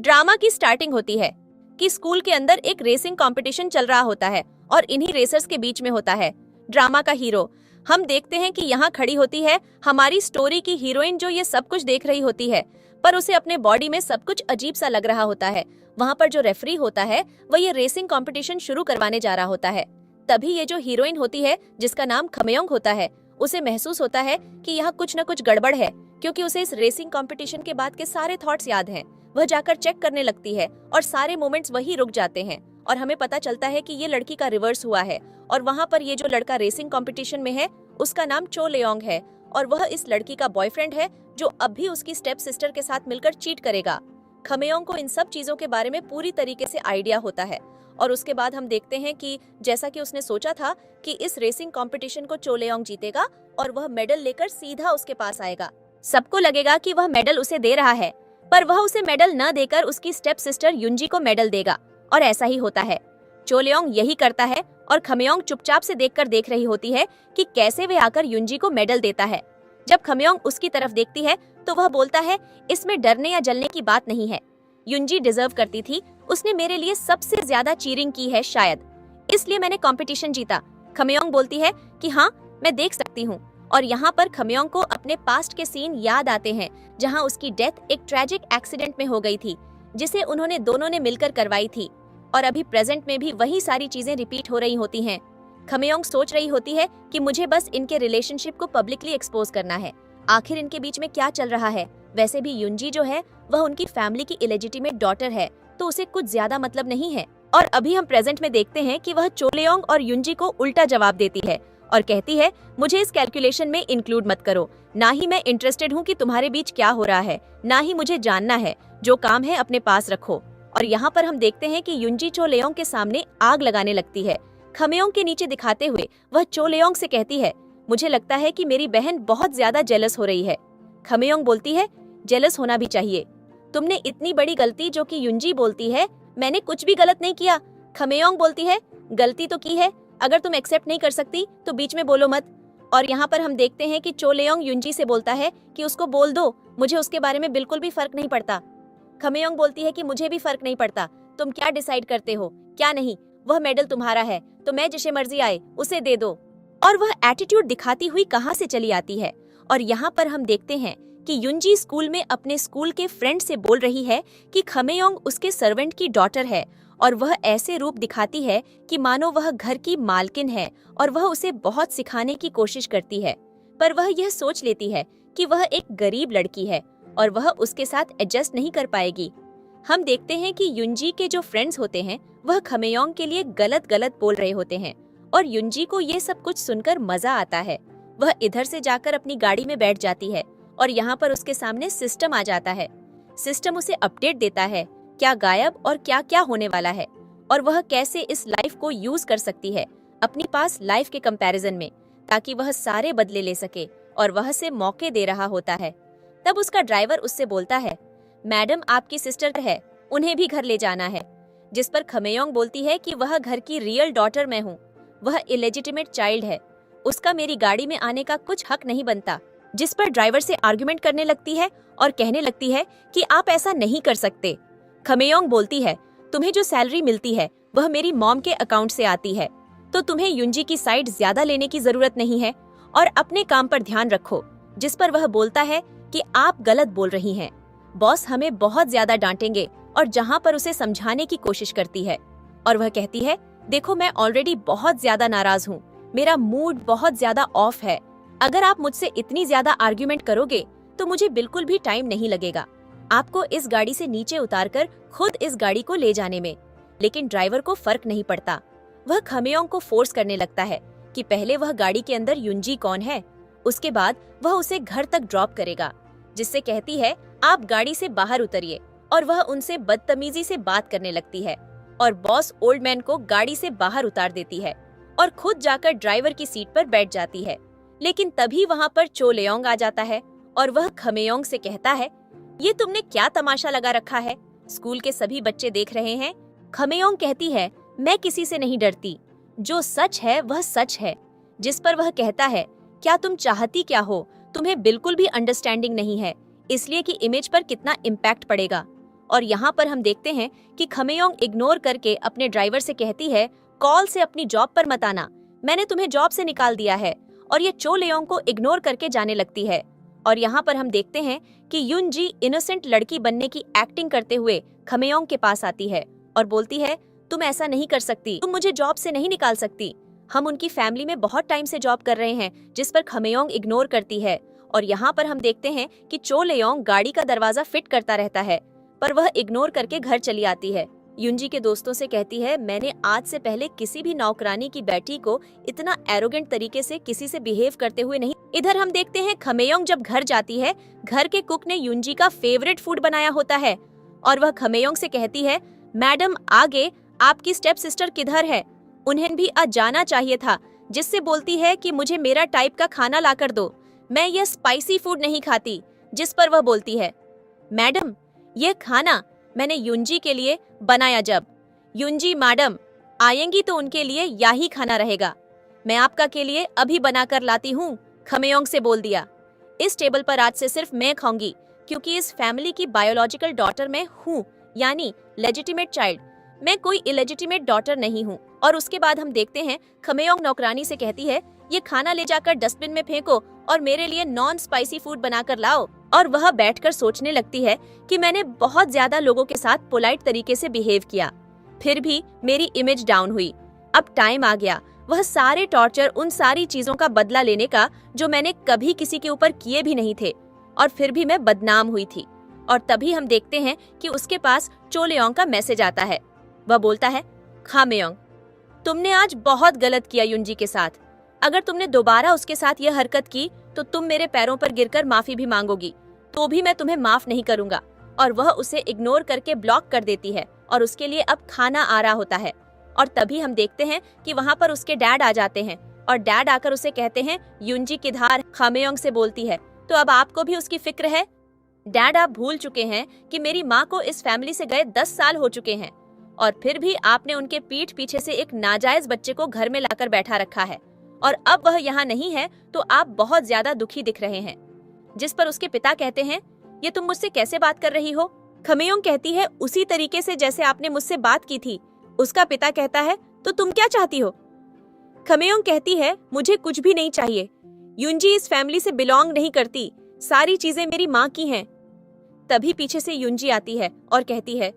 Drama की starting होती है कि स्कूल के अंदर एक रेसिंग कंपटीशन चल रहा होता है और इन्हीं रेसर्स के बीच में होता है ड्रामा का हीरो। हम देखते हैं कि यहाँ खड़ी होती है हमारी स्टोरी की हीरोइन, जो ये सब कुछ देख रही होती है, पर उसे अपने बॉडी में सब कुछ अजीब सा लग रहा होता है। वहाँ पर जो रेफरी होता है वह ये रेसिंग कंपटीशन शुरू करवाने जा रहा होता है। तभी ये जो हीरोइन होती है, जिसका नाम खमेयोंग होता है, उसे महसूस होता है कि यहाँ कुछ न कुछ गड़बड़ है, क्योंकि उसे इस रेसिंग कंपटीशन के बाद के सारे थॉट्स याद हैं। वह जाकर चेक करने लगती है और सारे मोमेंट्स वही रुक जाते हैं और हमें पता चलता है कि ये लड़की का रिवर्स हुआ है और वहाँ पर ये जो लड़का रेसिंग कंपटीशन में है उसका नाम चो लेयोंग है और वह इस लड़की का बॉयफ्रेंड है, जो अब भी उसकी स्टेप सिस्टर के साथ मिलकर चीट करेगा। खमेयोंग को इन सब चीजों के बारे में पूरी तरीके से आइडिया होता है और उसके बाद हम देखते हैं कि जैसा कि उसने सोचा था कि इस रेसिंग कंपटीशन को चो लेयोंग जीतेगा और वह मेडल लेकर सीधा उसके पास आएगा। सबको लगेगा कि वह मेडल उसे दे रहा है, पर वह उसे मेडल न देकर उसकी स्टेप सिस्टर युंजी को मेडल देगा और ऐसा ही होता है। चो लेयोंग यही करता है और खमेयोंग चुपचाप से देखकर देख रही होती है कि कैसे वे आकर युंजी को मेडल देता है। जब खमेयोंग उसकी तरफ देखती है तो वह बोलता है, इसमें डरने या जलने की बात नहीं है। युंजी डिजर्व करती थी, उसने मेरे लिए सबसे ज्यादा चीरिंग की है शायद, इसलिए मैंने कंपटीशन जीता। खमेयोंग बोलती है कि हाँ, मैं देख सकती हूँ। और यहाँ पर खमेयोंग को अपने पास्ट के सीन याद आते हैं, जहाँ उसकी डेथ एक ट्रेजिक एक्सीडेंट में हो गई थी, जिसे उन्होंने दोनों ने मिलकर करवाई थी। और अभी प्रेजेंट में भी वही सारी चीजें रिपीट हो रही होती हैं। खमेयोंग सोच रही होती है कि मुझे बस इनके रिलेशनशिप को पब्लिकली एक्सपोज करना है, आखिर इनके बीच में क्या चल रहा है। वैसे भी युंजी जो है वह उनकी फैमिली की इलेजिटिमेट डॉटर है, तो उसे कुछ ज्यादा मतलब नहीं है। और अभी हम प्रेजेंट में देखते हैं कि वह चो लेयोंग और युंजी को उल्टा जवाब देती है और कहती है, मुझे इस कैलकुलेशन में इंक्लूड मत करो, ना ही मैं इंटरेस्टेड हूँ कि तुम्हारे बीच क्या हो रहा है, ना ही मुझे जानना है, जो काम है अपने पास रखो। और यहाँ पर हम देखते हैं कि युंजी चो लेयोंग के सामने आग लगाने लगती है। खमेयोंग के नीचे दिखाते हुए वह चो लेयोंग से कहती है, मुझे लगता है कि मेरी बहन बहुत ज्यादा जेलस हो रही है। खमेयोंग बोलती है, जेलस होना भी चाहिए, तुमने इतनी बड़ी गलती, जो कि युंजी बोलती है, मैंने कुछ भी गलत नहीं किया। खमेयोंग बोलती है, गलती तो की है, अगर तुम एक्सेप्ट नहीं कर सकती तो बीच में बोलो मत। और यहाँ पर हम देखते हैं कि चो लेयोंग युंजी से बोलता है कि उसको बोल दो, मुझे उसके बारे में बिल्कुल भी फर्क नहीं पड़ता। खमेयोंग बोलती है कि मुझे भी फर्क नहीं पड़ता, तुम क्या डिसाइड करते हो क्या नहीं, वह मेडल तुम्हारा है, तो मैं जिसे मर्जी आए उसे दे दो। और वह एटीट्यूड दिखाती हुई कहाँ से चली आती है। और यहाँ पर हम देखते हैं कि युंजी स्कूल में अपने स्कूल के फ्रेंड से बोल रही है कि खमेयोंग उसके सर्वेंट की डॉटर है और वह ऐसे रूप दिखाती है कि मानो वह घर की मालकिन है और वह उसे बहुत सिखाने की कोशिश करती है, पर वह यह सोच लेती है कि वह एक गरीब लड़की है और वह उसके साथ एडजस्ट नहीं कर पाएगी। हम देखते हैं कि युंजी के जो फ्रेंड्स होते हैं वह खमेयोंग के लिए गलत गलत बोल रहे होते हैं और युंजी को ये सब कुछ सुनकर मजा आता है। वह इधर से जाकर अपनी गाड़ी में बैठ जाती है और यहाँ पर उसके सामने सिस्टम आ जाता है। सिस्टम उसे अपडेट देता है क्या गायब और क्या क्या होने वाला है और वह कैसे इस लाइफ को यूज कर सकती है अपनी पास लाइफ के कंपैरिजन में, ताकि वह सारे बदले ले सके, और वह से मौके दे रहा होता है। तब उसका ड्राइवर उससे बोलता है, मैडम आपकी सिस्टर है, उन्हें भी घर ले जाना है। जिस पर खमेयोंग बोलती है कि वह घर की रियल डॉटर मैं हूँ, वह इलेजिटिमेट चाइल्ड है, उसका मेरी गाड़ी में आने का कुछ हक नहीं बनता। जिस पर ड्राइवर से आर्गुमेंट करने लगती है और कहने लगती है कि आप ऐसा नहीं कर सकते। खमेयोंग बोलती है, तुम्हें जो सैलरी मिलती है वह मेरी मॉम के अकाउंट से आती है, तो तुम्हें युंजी की साइड ज्यादा लेने की जरूरत नहीं है और अपने काम पर ध्यान रखो। जिस पर वह बोलता है कि आप गलत बोल रही हैं, बॉस हमें बहुत ज्यादा डांटेंगे, और जहाँ पर उसे समझाने की कोशिश करती है और वह कहती है, देखो मैं ऑलरेडी बहुत ज्यादा नाराज हूँ, मेरा मूड बहुत ज्यादा ऑफ है, अगर आप मुझसे इतनी ज्यादा आर्ग्यूमेंट करोगे तो मुझे बिल्कुल भी टाइम नहीं लगेगा आपको इस गाड़ी से नीचे उतारकर खुद इस गाड़ी को ले जाने में। लेकिन ड्राइवर को फर्क नहीं पड़ता, वह खमेयोंग को फोर्स करने लगता है कि पहले वह गाड़ी के अंदर युंजी कौन है, उसके बाद वह उसे घर तक ड्रॉप करेगा। जिससे कहती है, आप गाड़ी से बाहर उतरिए, और वह उनसे बदतमीजी से बात करने लगती है और बॉस ओल्ड मैन को गाड़ी से बाहर उतार देती है और खुद जाकर ड्राइवर की सीट पर बैठ जाती है। लेकिन तभी वहाँ पर चो लेयोंग आ जाता है और वह खमेयोंग से कहता है, ये तुमने क्या तमाशा लगा रखा है, स्कूल के सभी बच्चे देख रहे हैं। खमेयोंग कहती है, मैं किसी से नहीं डरती, जो सच है वह सच है। जिस पर वह कहता है, क्या तुम चाहती क्या हो, तुम्हें बिल्कुल भी अंडरस्टैंडिंग नहीं है, इसलिए कि इमेज पर कितना इम्पैक्ट पड़ेगा। और यहाँ पर हम देखते हैं कि खमेयोंग इग्नोर करके अपने ड्राइवर से कहती है, कॉल से अपनी जॉब पर मत आना, मैंने तुम्हें जॉब से निकाल दिया है। और ये चो लेयोंग को इग्नोर करके जाने लगती है। और यहाँ पर हम देखते हैं कि युनजी इनोसेंट लड़की बनने की एक्टिंग करते हुए खमेयोंग के पास आती है और बोलती है, तुम ऐसा नहीं कर सकती, तुम मुझे जॉब से नहीं निकाल सकती। हम उनकी फैमिली में बहुत टाइम से जॉब कर रहे हैं, जिस पर खमेयोंग इग्नोर करती है। और यहाँ पर हम देखते हैं कि चो लेयोंग गाड़ी का दरवाजा फिट करता रहता है, पर वह इग्नोर करके घर चली आती है। युनजी के दोस्तों से कहती है, मैंने आज से पहले किसी भी नौकरानी की बेटी को इतना एरोगेंट तरीके से किसी से बिहेव करते हुए नहीं। इधर हम देखते हैं खमेयोंग जब घर जाती है, घर के कुक ने युनजी का फेवरेट फूड बनाया होता है और वह खमेयोंग से कहती है, मैडम आगे आपकी स्टेप सिस्टर किधर है, उन्हें भी आज जाना चाहिए था। जिससे बोलती है कि मुझे मेरा टाइप का खाना ला कर दो, मैं ये स्पाइसी फूड नहीं खाती। जिस पर वह बोलती है, मैडम ये खाना मैंने युनजी के लिए बनाया, जब युनजी मैडम आएंगी तो उनके लिए यही खाना रहेगा, मैं आपका के लिए अभी बनाकर लाती हूँ, खमेयोंग से बोल दिया। इस टेबल पर आज से सिर्फ मैं खाऊंगी, क्योंकि इस फैमिली की बायोलॉजिकल डॉटर मैं हूँ, यानी लेजिटिमेट चाइल्ड, मैं कोई इलेजिटिमेट डॉटर नहीं हूँ। और उसके बाद हम देखते हैं खमेयोंग नौकरानी से कहती है, ये खाना ले जाकर डस्टबिन में फेंको और मेरे लिए नॉन स्पाइसी फूड बनाकर लाओ। और वह बैठकर सोचने लगती है कि मैंने बहुत ज्यादा लोगों के साथ पोलाइट तरीके से बिहेव किया, फिर भी मेरी इमेज डाउन हुई। अब टाइम आ गया वह सारे टॉर्चर, उन सारी चीजों का बदला लेने का जो मैंने कभी किसी के ऊपर किए भी नहीं थे, और फिर भी मैं बदनाम हुई थी। और तभी हम देखते हैं कि उसके पास चो लेयोंग का मैसेज आता है। वह बोलता है, खमेयोंग तुमने आज बहुत गलत किया युनजी के साथ, अगर तुमने दोबारा उसके साथ यह हरकत की तो तुम मेरे पैरों पर गिरकर माफी भी मांगोगी, तो भी मैं तुम्हें माफ नहीं करूंगा। और वह उसे इग्नोर करके ब्लॉक कर देती है और उसके लिए अब खाना आ रहा होता है। और तभी हम देखते हैं कि वहाँ पर उसके डैड आ जाते हैं और डैड आकर उसे कहते हैं, युनजी किधर। खमेयोंग से बोलती है, तो अब आपको भी उसकी फिक्र है डैड, आप भूल चुके हैं कि मेरी माँ को इस फैमिली से गए 10 साल हो चुके हैं, और फिर भी आपने उनके पीठ पीछे से एक नाजायज बच्चे को घर में लाकर बैठा रखा है, और अब वह यहाँ नहीं है तो आप बहुत ज्यादा दुखी दिख रहे हैं। जिस पर उसके पिता कहते हैं, ये तुम मुझसे कैसे बात कर रही हो। खमेयोंग कहती है, उसी तरीके से जैसे आपने मुझसे बात की थी। उसका पिता कहता है, तो तुम क्या चाहती हो। खमेयोंग कहती है, मुझे कुछ भी नहीं चाहिए, युनजी इस फैमिली से बिलोंग नहीं करती, सारी चीजें मेरी माँ की हैं। तभी पीछे से युनजी आती है और कहती है,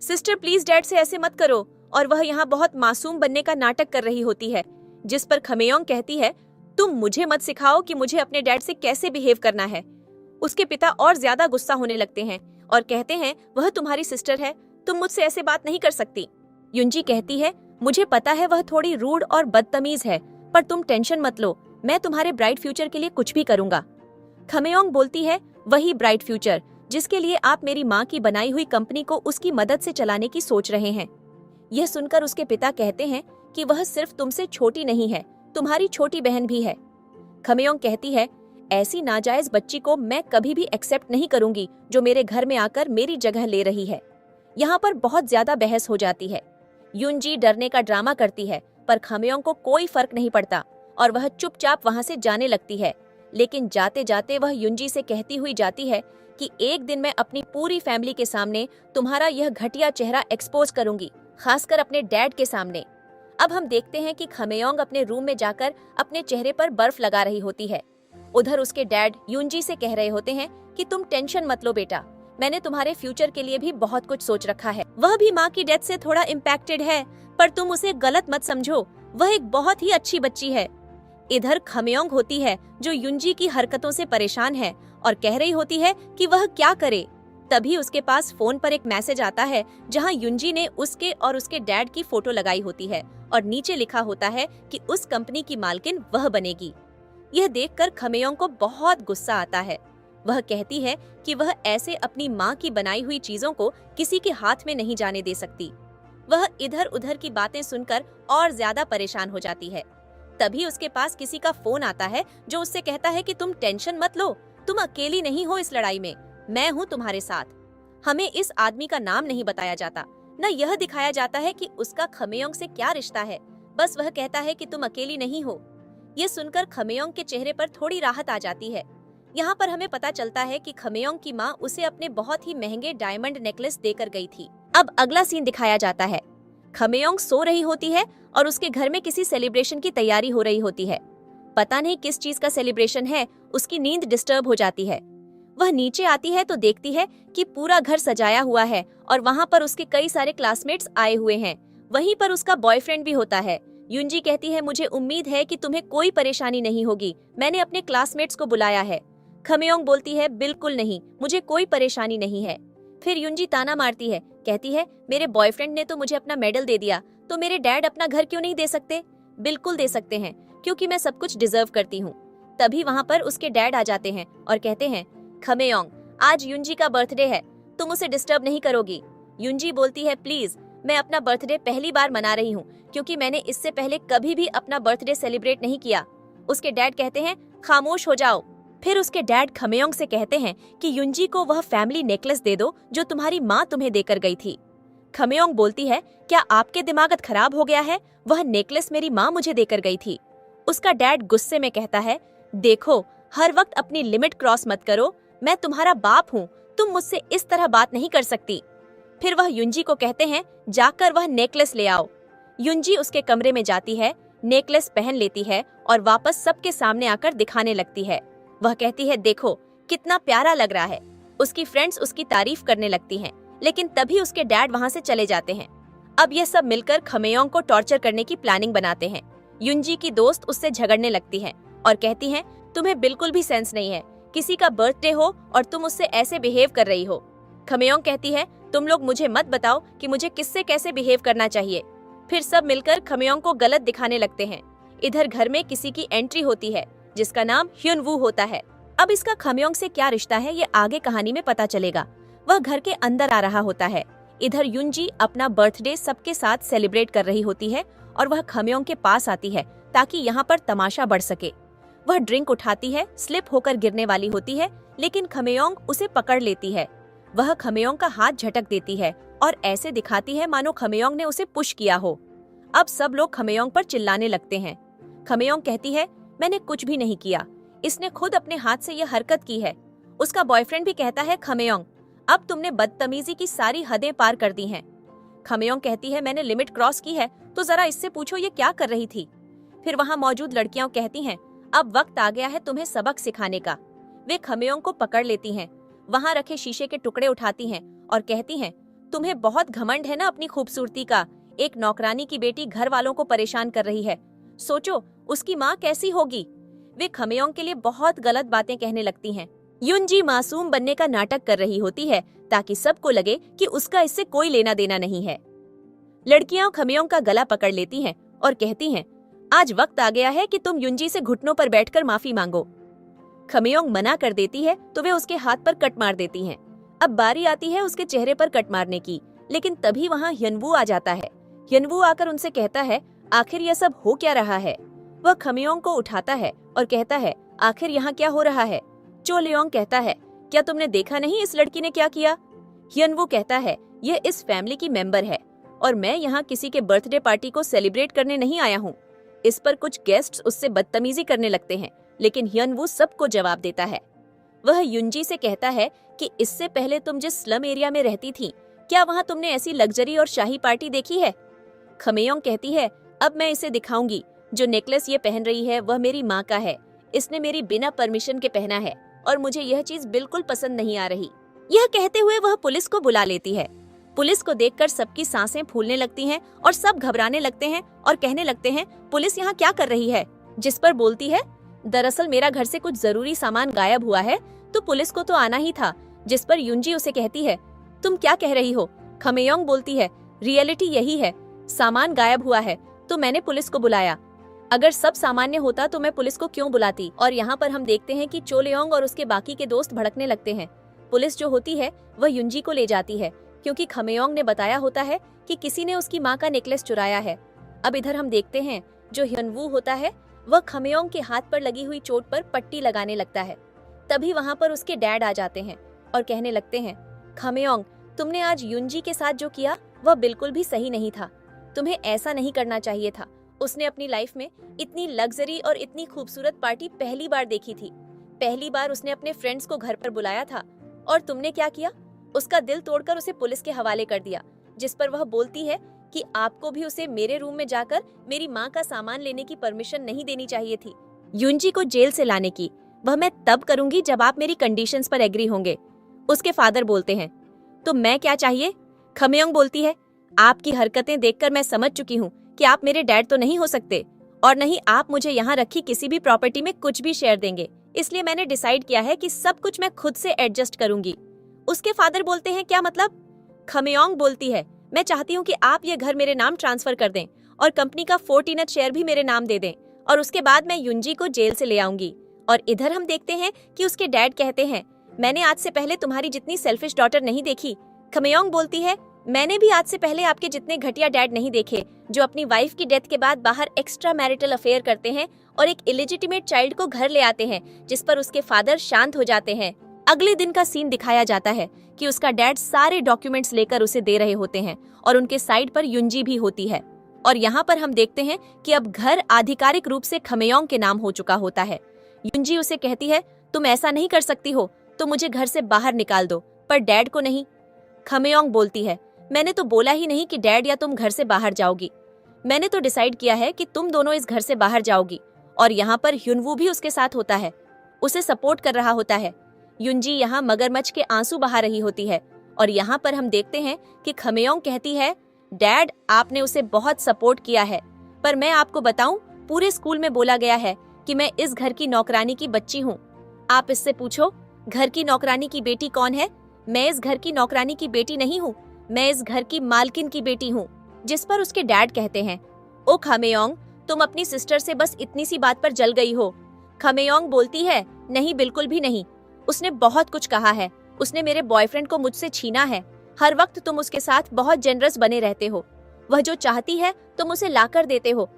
सिस्टर प्लीज डैड से ऐसे मत करो, और वह यहाँ बहुत मासूम बनने का नाटक कर रही होती है। जिस पर खमेयोंग कहती है, तुम मुझे मत सिखाओ कि मुझे अपने डैड से कैसे बिहेव करना है। उसके पिता और ज्यादा गुस्सा होने लगते हैं और कहते हैं, वह तुम्हारी सिस्टर है, तुम मुझसे ऐसे बात नहीं कर सकती। युनजी कहती है, मुझे पता है वह थोड़ी रूड और बदतमीज है, पर तुम टेंशन मत लो, मैं तुम्हारे ब्राइट फ्यूचर के लिए कुछ भी करूंगा। खमेयोंग बोलती है, वही ब्राइट फ्यूचर जिसके लिए आप मेरी माँ की बनाई हुई कंपनी को उसकी मदद से चलाने की सोच रहे हैं। यह सुनकर उसके पिता कहते हैं कि वह सिर्फ तुमसे छोटी नहीं है, तुम्हारी छोटी बहन भी है। खमेयोंग कहती है, ऐसी नाजायज बच्ची को मैं कभी भी एक्सेप्ट नहीं करूंगी जो मेरे घर में आकर मेरी जगह ले रही है। यहाँ पर बहुत ज्यादा बहस हो जाती है। युनजी डरने का ड्रामा करती है, पर खमेयोंग को कोई फर्क नहीं पड़ता और वह चुपचाप वहाँ से जाने लगती है। लेकिन जाते जाते वह युनजी से कहती हुई जाती है कि एक दिन मैं अपनी पूरी फैमिली के सामने तुम्हारा यह घटिया चेहरा एक्सपोज करूंगी, खासकर अपने डैड के सामने। अब हम देखते हैं कि खमेयोंग अपने रूम में जाकर अपने चेहरे पर बर्फ लगा रही होती है। उधर उसके डैड युनजी से कह रहे होते हैं कि तुम टेंशन मत लो बेटा, मैंने तुम्हारे फ्यूचर के लिए भी बहुत कुछ सोच रखा है। वह भी माँ की डेथ से थोड़ा इम्पैक्टेड है, पर तुम उसे गलत मत समझो, वह एक बहुत ही अच्छी बच्ची है। इधर खमेयोंग होती है जो युनजी की हरकतों से परेशान है और कह रही होती है कि वह क्या करे। तभी उसके पास फोन पर एक मैसेज आता है जहां युनजी ने उसके और उसके डैड की फोटो लगाई होती है और नीचे लिखा होता है कि उस कंपनी की मालकिन वह बनेगी। यह देखकर खमेयोंग को बहुत गुस्सा आता है। वह कहती है कि वह ऐसे अपनी माँ की बनाई हुई चीजों को किसी के हाथ में नहीं जाने दे सकती। वह इधर उधर की बातें सुनकर और ज्यादा परेशान हो जाती है। तभी उसके पास किसी का फोन आता है जो उससे कहता है कि तुम टेंशन मत लो, तुम अकेली नहीं हो इस लड़ाई में, मैं हूँ तुम्हारे साथ। हमें इस आदमी का नाम नहीं बताया जाता, न यह दिखाया जाता है कि उसका खमेयोंग से क्या रिश्ता है, बस वह कहता है कि तुम अकेली नहीं हो। ये सुनकर खमेयोंग के चेहरे पर थोड़ी राहत आ जाती है, यहाँ पर हमें पता चलता है कि खमेयोंग की माँ उसे अपने बहुत ही महंगे डायमंड नेकलेस देकर गई थी। अब अगला सीन दिखाया जाता है। खमेयोंग सो रही होती है और उसके घर में किसी सेलिब्रेशन की तैयारी हो रही होती है। पता नहीं किस चीज का सेलिब्रेशन है, उसकी नींद डिस्टर्ब हो जाती है। वह नीचे आती है तो देखती है कि पूरा घर सजाया हुआ है और वहाँ पर उसके कई सारे क्लासमेट्स आए हुए हैं। वहीं पर उसका बॉयफ्रेंड भी होता है। युंजी कहती है, मुझे उम्मीद है कि तुम्हें कोई परेशानी नहीं होगी, मैंने अपने क्लासमेट्स को बुलाया है। खमेयोंग बोलती है, बिल्कुल नहीं, मुझे कोई परेशानी नहीं है। फिर युंजी ताना मारती है, कहती है, मेरे बॉयफ्रेंड ने तो मुझे अपना मेडल दे दिया, तो मेरे डैड अपना घर क्यों नहीं दे सकते? बिल्कुल दे सकते हैं, क्योंकि मैं सब कुछ डिजर्व करती हूँ। तभी वहाँ पर उसके डैड आ जाते हैं और कहते हैं, खमेयोंग, आज युंजी का बर्थडे है, तुम उसे डिस्टर्ब नहीं करोगी? युंजी बोलती है, प्लीज, मैं अपना बर्थडे पहली बार मना रही हूँ, क्योंकि मैंने इससे पहले कभी भी अपना बर्थडे सेलिब्रेट नहीं किया। उसके डैड कहते हैं, खामोश हो जाओ। फिर उसके डैड खमेयोंग से कहते हैं कि युंजी को वह फैमिली नेकलेस दे दो जो तुम्हारी माँ तुम्हें देकर गई थी। खमेयोंग बोलती है, क्या आपके दिमाग खराब हो गया है? वह नेकलेस मेरी माँ मुझे देकर गई थी। उसका डैड गुस्से में कहता है, देखो, हर वक्त अपनी लिमिट क्रॉस मत करो, मैं तुम्हारा बाप हूँ, तुम मुझसे इस तरह बात नहीं कर सकती। फिर वह युंजी को कहते हैं, जाकर वह नेकलेस ले आओ। युंजी उसके कमरे में जाती है, नेकलेस पहन लेती है और वापस सबके सामने आकर दिखाने लगती है। वह कहती है, देखो कितना प्यारा लग रहा है। उसकी फ्रेंड्स उसकी तारीफ करने लगती हैं, लेकिन तभी उसके डैड वहाँ से चले जाते हैं। अब ये सब मिलकर खमेयोंग को टॉर्चर करने की प्लानिंग बनाते हैं। युंजी की दोस्त उससे झगड़ने लगती है और कहती है, तुम्हें बिल्कुल भी सेंस नहीं है, किसी का बर्थडे हो और तुम उससे ऐसे बिहेव कर रही हो। खमेयोंग कहती है, तुम लोग मुझे मत बताओ कि मुझे किससे कैसे बिहेव करना चाहिए। फिर सब मिलकर खमेयोंग को गलत दिखाने लगते हैं। इधर घर में किसी की एंट्री होती है जिसका नाम ह्युनवू होता है। अब इसका खमेयोंग से क्या रिश्ता है, ये आगे कहानी में पता चलेगा। वह घर के अंदर आ रहा होता है। इधर युंजी अपना बर्थडे सबके साथ सेलिब्रेट कर रही होती है और वह खमेयोंग के पास आती है ताकि यहाँ पर तमाशा बढ़ सके। वह ड्रिंक उठाती है, स्लिप होकर गिरने वाली होती है, लेकिन खमेयोंग उसे पकड़ लेती है। वह खमेयोंग का हाथ झटक देती है और ऐसे दिखाती है मानो खमेयोंग ने उसे पुश किया हो। अब सब लोग खमेयोंग पर चिल्लाने लगते हैं। खमेयोंग कहती है, मैंने कुछ भी नहीं किया, इसने खुद अपने हाथ से यह हरकत की है। उसका बॉयफ्रेंड भी कहता है, खमेयोंग, अब तुमने बदतमीजी की सारी हदें पार कर दी हैं। खमेयोंग कहती है, मैंने लिमिट क्रॉस की है, तो जरा इससे पूछो ये क्या कर रही थी। फिर वहाँ मौजूद लड़कियां कहती हैं, अब वक्त आ गया है तुम्हें सबक सिखाने का। वे खमेयोंग को पकड़ लेती हैं, वहाँ रखे शीशे के टुकड़े उठाती हैं और कहती हैं, तुम्हें बहुत घमंड है ना अपनी खूबसूरती का। एक नौकरानी की बेटी घर वालों को परेशान कर रही है, सोचो उसकी माँ कैसी होगी। वे खमेयोंग के लिए बहुत गलत बातें कहने लगती हैं। युंजी मासूम बनने का नाटक कर रही होती है ताकि सबको लगे कि उसका इससे कोई लेना देना नहीं है। लड़कियां खमेयोंग का गला पकड़ लेती हैं और कहती हैं, आज वक्त आ गया है कि तुम युंजी से घुटनों पर बैठकर माफी मांगो। खमेयोंग मना कर देती है तो वे उसके हाथ पर कट मार देती हैं। अब बारी आती है उसके चेहरे पर कट मारने की, लेकिन तभी वहाँ ह्युनवू आ जाता है। ह्युनवू आकर उनसे कहता है, आखिर यह सब हो क्या रहा है। वह खमेयोंग को उठाता है और कहता है, आखिर यहाँ क्या हो रहा है। चो लियोंग कहता है, क्या तुमने देखा नहीं इस लड़की ने क्या किया। ह्युनवू कहता है, यह इस फैमिली की मेंबर है और मैं यहाँ किसी के बर्थडे पार्टी को सेलिब्रेट करने नहीं आया हूँ। इस पर कुछ गेस्ट्स उससे बदतमीजी करने लगते हैं, लेकिन ह्युनवू सबको जवाब देता है। वह युंजी से कहता है कि इससे पहले तुम जिस स्लम एरिया में रहती थी, क्या वहाँ तुमने ऐसी लग्जरी और शाही पार्टी देखी है। खमेयोंग कहती है, अब मैं इसे दिखाऊंगी, जो नेकलेस ये पहन रही है वह मेरी माँ का है, इसने मेरी बिना परमिशन के पहना है और मुझे यह चीज बिल्कुल पसंद नहीं आ रही। यह कहते हुए वह पुलिस को बुला लेती है। पुलिस को देखकर सबकी सांसें फूलने लगती हैं और सब घबराने लगते हैं और कहने लगते हैं, पुलिस यहाँ क्या कर रही है। जिस पर बोलती है, दरअसल मेरा घर से कुछ जरूरी सामान गायब हुआ है, तो पुलिस को तो आना ही था। जिस पर युंजी उसे कहती है, तुम क्या कह रही हो। खमेयोंग बोलती है, रियलिटी यही है, सामान गायब हुआ है तो मैंने पुलिस को बुलाया। अगर सब सामान्य होता तो मैं पुलिस को क्यों बुलाती। और यहाँ पर हम देखते हैं कि चो लियोंग और उसके बाकी के दोस्त भड़कने लगते हैं। पुलिस जो होती है वह युंजी को ले जाती है, क्योंकि खमेयोंग ने बताया होता है कि किसी ने उसकी माँ का नेकलेस चुराया है। अब इधर हम देखते हैं जो ह्युनवू होता है वह खमेयोंग के हाथ पर लगी हुई चोट पर पट्टी लगाने लगता है। तभी वहाँ पर उसके डैड आ जाते हैं और कहने लगते हैं, खमेयोंग, तुमने आज युंजी के साथ जो किया वह बिल्कुल भी सही नहीं था, तुम्हें ऐसा नहीं करना चाहिए था। उसने अपनी लाइफ में इतनी लग्जरी और इतनी खूबसूरत पार्टी पहली बार देखी थी। पहली बार उसने अपने फ्रेंड्स को घर पर बुलाया था और तुमने क्या किया? उसका दिल तोड़कर उसे पुलिस के हवाले कर दिया, जिस पर वह बोलती है कि आपको भी उसे मेरे रूम में जाकर मेरी माँ का सामान लेने की परमिशन नहीं देनी चाहिए थी। युनजी को जेल से लाने की वह मैं तब करूंगी जब आप मेरी कंडीशंस पर एग्री होंगे, उसके फादर बोलते हैं। तो मैं क्या चाहिए? खमेयोंग बोलती है, आपकी हरकतें देखकर मैं समझ चुकी हूँ कि आप मेरे डैड तो नहीं हो सकते और नहीं आप मुझे यहाँ रखी किसी भी प्रॉपर्टी में कुछ भी शेयर देंगे, इसलिए मैंने डिसाइड किया है कि सब कुछ मैं खुद से एडजस्ट करूंगी। उसके फादर बोलते हैं, क्या मतलब? खमेयोंग बोलती है, मैं चाहती हूँ कि आप ये घर मेरे नाम ट्रांसफर कर दें और कंपनी का 14th शेयर भी मेरे नाम दे दें और उसके बाद मैं युनजी को जेल से ले आऊंगी। और इधर हम देखते हैं कि उसके डैड कहते हैं, मैंने आज से पहले तुम्हारी जितनी सेल्फिश डॉटर नहीं देखी। खमेयोंग बोलती है, मैंने भी आज से पहले आपके जितने घटिया डैड नहीं देखे, जो अपनी वाइफ की डेथ के बाद बाहर एक्स्ट्रा मैरिटल अफेयर करते हैं और एक इलिजिटिमेट चाइल्ड को घर ले आते हैं, जिस पर उसके फादर शांत हो जाते हैं। अगले दिन का सीन दिखाया जाता है कि उसका डैड सारे डॉक्यूमेंट्स लेकर उसे दे रहे होते हैं और उनके साइड पर युनजी भी होती है। और यहाँ पर हम देखते हैं कि अब घर आधिकारिक रूप से खमेयोंग के नाम हो चुका होता है। युनजी उसे कहती है, तुम ऐसा नहीं कर सकती हो, तो मुझे घर से बाहर निकाल दो, पर डैड को नहीं। खमेयोंग बोलती है, मैंने तो बोला ही नहीं कि डैड या तुम घर से बाहर जाओगी। मैंने तो डिसाइड किया है कि तुम दोनों इस घर से बाहर जाओगी। और यहाँ पर ह्युनवू भी उसके साथ होता है, उसे सपोर्ट कर रहा होता है। युनजी यहाँ मगरमच्छ के आंसू बहा रही होती है और यहाँ पर हम देखते हैं कि खमेयोंग कहती है, डैड आपने उसे बहुत सपोर्ट किया है, पर मैं आपको बताऊं, पूरे स्कूल में बोला गया है कि मैं इस घर की नौकरानी की बच्ची हूँ। आप इससे पूछो, घर की नौकरानी की बेटी कौन है? मैं इस घर की नौकरानी की बेटी नहीं हूँ, मैं इस घर की मालकिन की बेटी हूँ। जिस पर उसके डैड कहते हैं, ओ खमेयोंग, तुम अपनी सिस्टर से बस इतनी सी बात पर जल गई हो। खमेयोंग बोलती है, नहीं बिल्कुल भी नहीं, उसने बहुत कुछ कहा है, उसने मेरे बॉयफ्रेंड को मुझसे छीना है। हर वक्त तुम उसके साथ बहुत जेनरस बने रहते हो, वह जो चाहती है तुम उसे लाकर देते हो।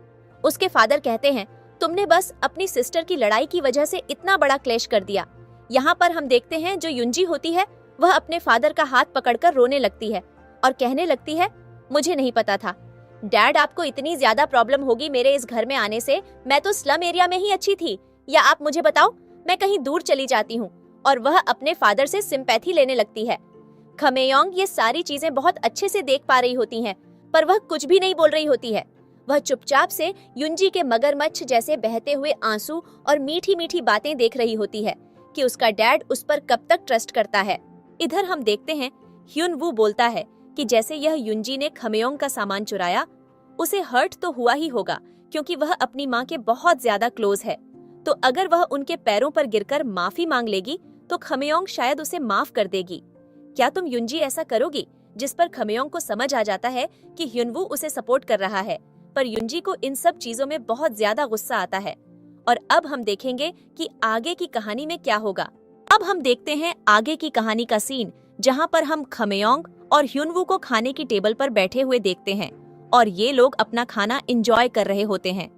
उसके फादर कहते हैं, तुमने बस अपनी सिस्टर की लड़ाई की वजह से इतना बड़ा क्लेश कर दिया। यहाँ पर हम देखते हैं जो युनजी होती है वह अपने फादर का हाथ पकड़कर रोने लगती है और कहने लगती है, मुझे नहीं पता था डैड आपको इतनी ज्यादा प्रॉब्लम होगी मेरे इस घर में आने से। मैं तो स्लम एरिया में ही अच्छी थी, या आप मुझे बताओ मैं कहीं दूर चली जाती हूँ। और वह अपने फादर से सिंपैथी लेने लगती है। खमेयोंग ये सारी चीजें बहुत अच्छे से देख पा रही होती हैं, पर वह कुछ भी नहीं बोल रही होती है। वह चुपचाप से युनजी के मगरमच्छ जैसे बहते हुए आंसू और मीठी मीठी बातें देख रही होती है कि उसका डैड उस पर कब तक ट्रस्ट करता है। इधर हम देखते हैं ह्युनवू बोलता है कि जैसे यह युनजी ने खमेयोंग का सामान चुराया, उसे हर्ट तो हुआ ही होगा क्योंकि वह अपनी माँ के बहुत ज्यादा क्लोज है। तो अगर वह उनके पैरों पर गिरकर माफी मांग लेगी तो खमेयोंग शायद उसे माफ कर देगी। क्या तुम युनजी ऐसा करोगी? जिस पर खमेयोंग को समझ आ जाता है कि ह्युनवू उसे सपोर्ट कर रहा है, पर युनजी को इन सब चीजों में बहुत ज्यादा गुस्सा आता है। और अब हम देखेंगे कि आगे की कहानी में क्या होगा। अब हम देखते हैं आगे की कहानी का सीन, जहाँ पर हम खमेयोंग और ह्युनवू को खाने की टेबल पर बैठे हुए देखते हैं और ये लोग अपना खाना एंजॉय कर रहे होते हैं।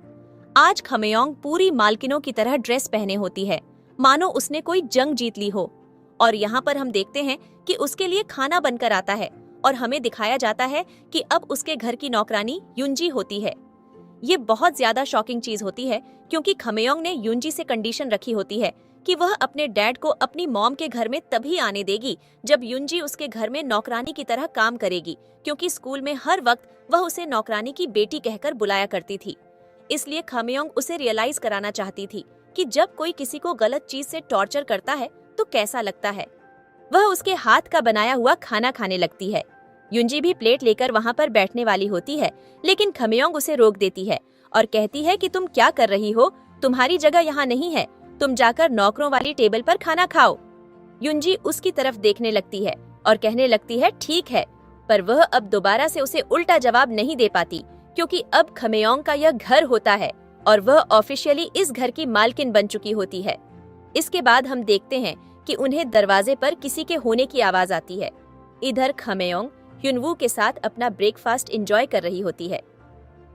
आज खमेयोंग पूरी मालकिनों की तरह ड्रेस पहने होती है, मानो उसने कोई जंग जीत ली हो। और यहाँ पर हम देखते हैं कि उसके लिए खाना बनकर आता है और हमें दिखाया जाता है कि अब उसके घर की नौकरानी युनजी होती है। ये बहुत ज्यादा शॉकिंग चीज होती है क्योंकि खमेयोंग ने युनजी से कंडीशन रखी होती है कि वह अपने डैड को अपनी मॉम के घर में तभी आने देगी जब युनजी उसके घर में नौकरानी की तरह काम करेगी, क्योंकि स्कूल में हर वक्त वह उसे नौकरानी की बेटी कहकर बुलाया करती थी। इसलिए खमेयोंग उसे रियलाइज कराना चाहती थी कि जब कोई किसी को गलत चीज से टॉर्चर करता है तो कैसा लगता है। वह उसके हाथ का बनाया हुआ खाना खाने लगती है। युनजी भी प्लेट लेकर वहाँ पर बैठने वाली होती है, लेकिन खमेयोंग उसे रोक देती है और कहती है कि तुम क्या कर रही हो, तुम्हारी जगह यहाँ नहीं है, तुम जाकर नौकरों वाली टेबल पर खाना खाओ। युनजी उसकी तरफ देखने लगती है और कहने लगती है ठीक है, पर वह अब दोबारा से उसे उल्टा जवाब नहीं दे पाती क्योंकि अब खमेयोंग का यह घर होता है और वह ऑफिशियली इस घर की मालकिन बन चुकी होती है। इसके बाद हम देखते हैं कि उन्हें दरवाजे पर किसी के होने की आवाज आती है। इधर खमेयोंग ह्युनवू के साथ अपना ब्रेकफास्ट एंजॉय कर रही होती है।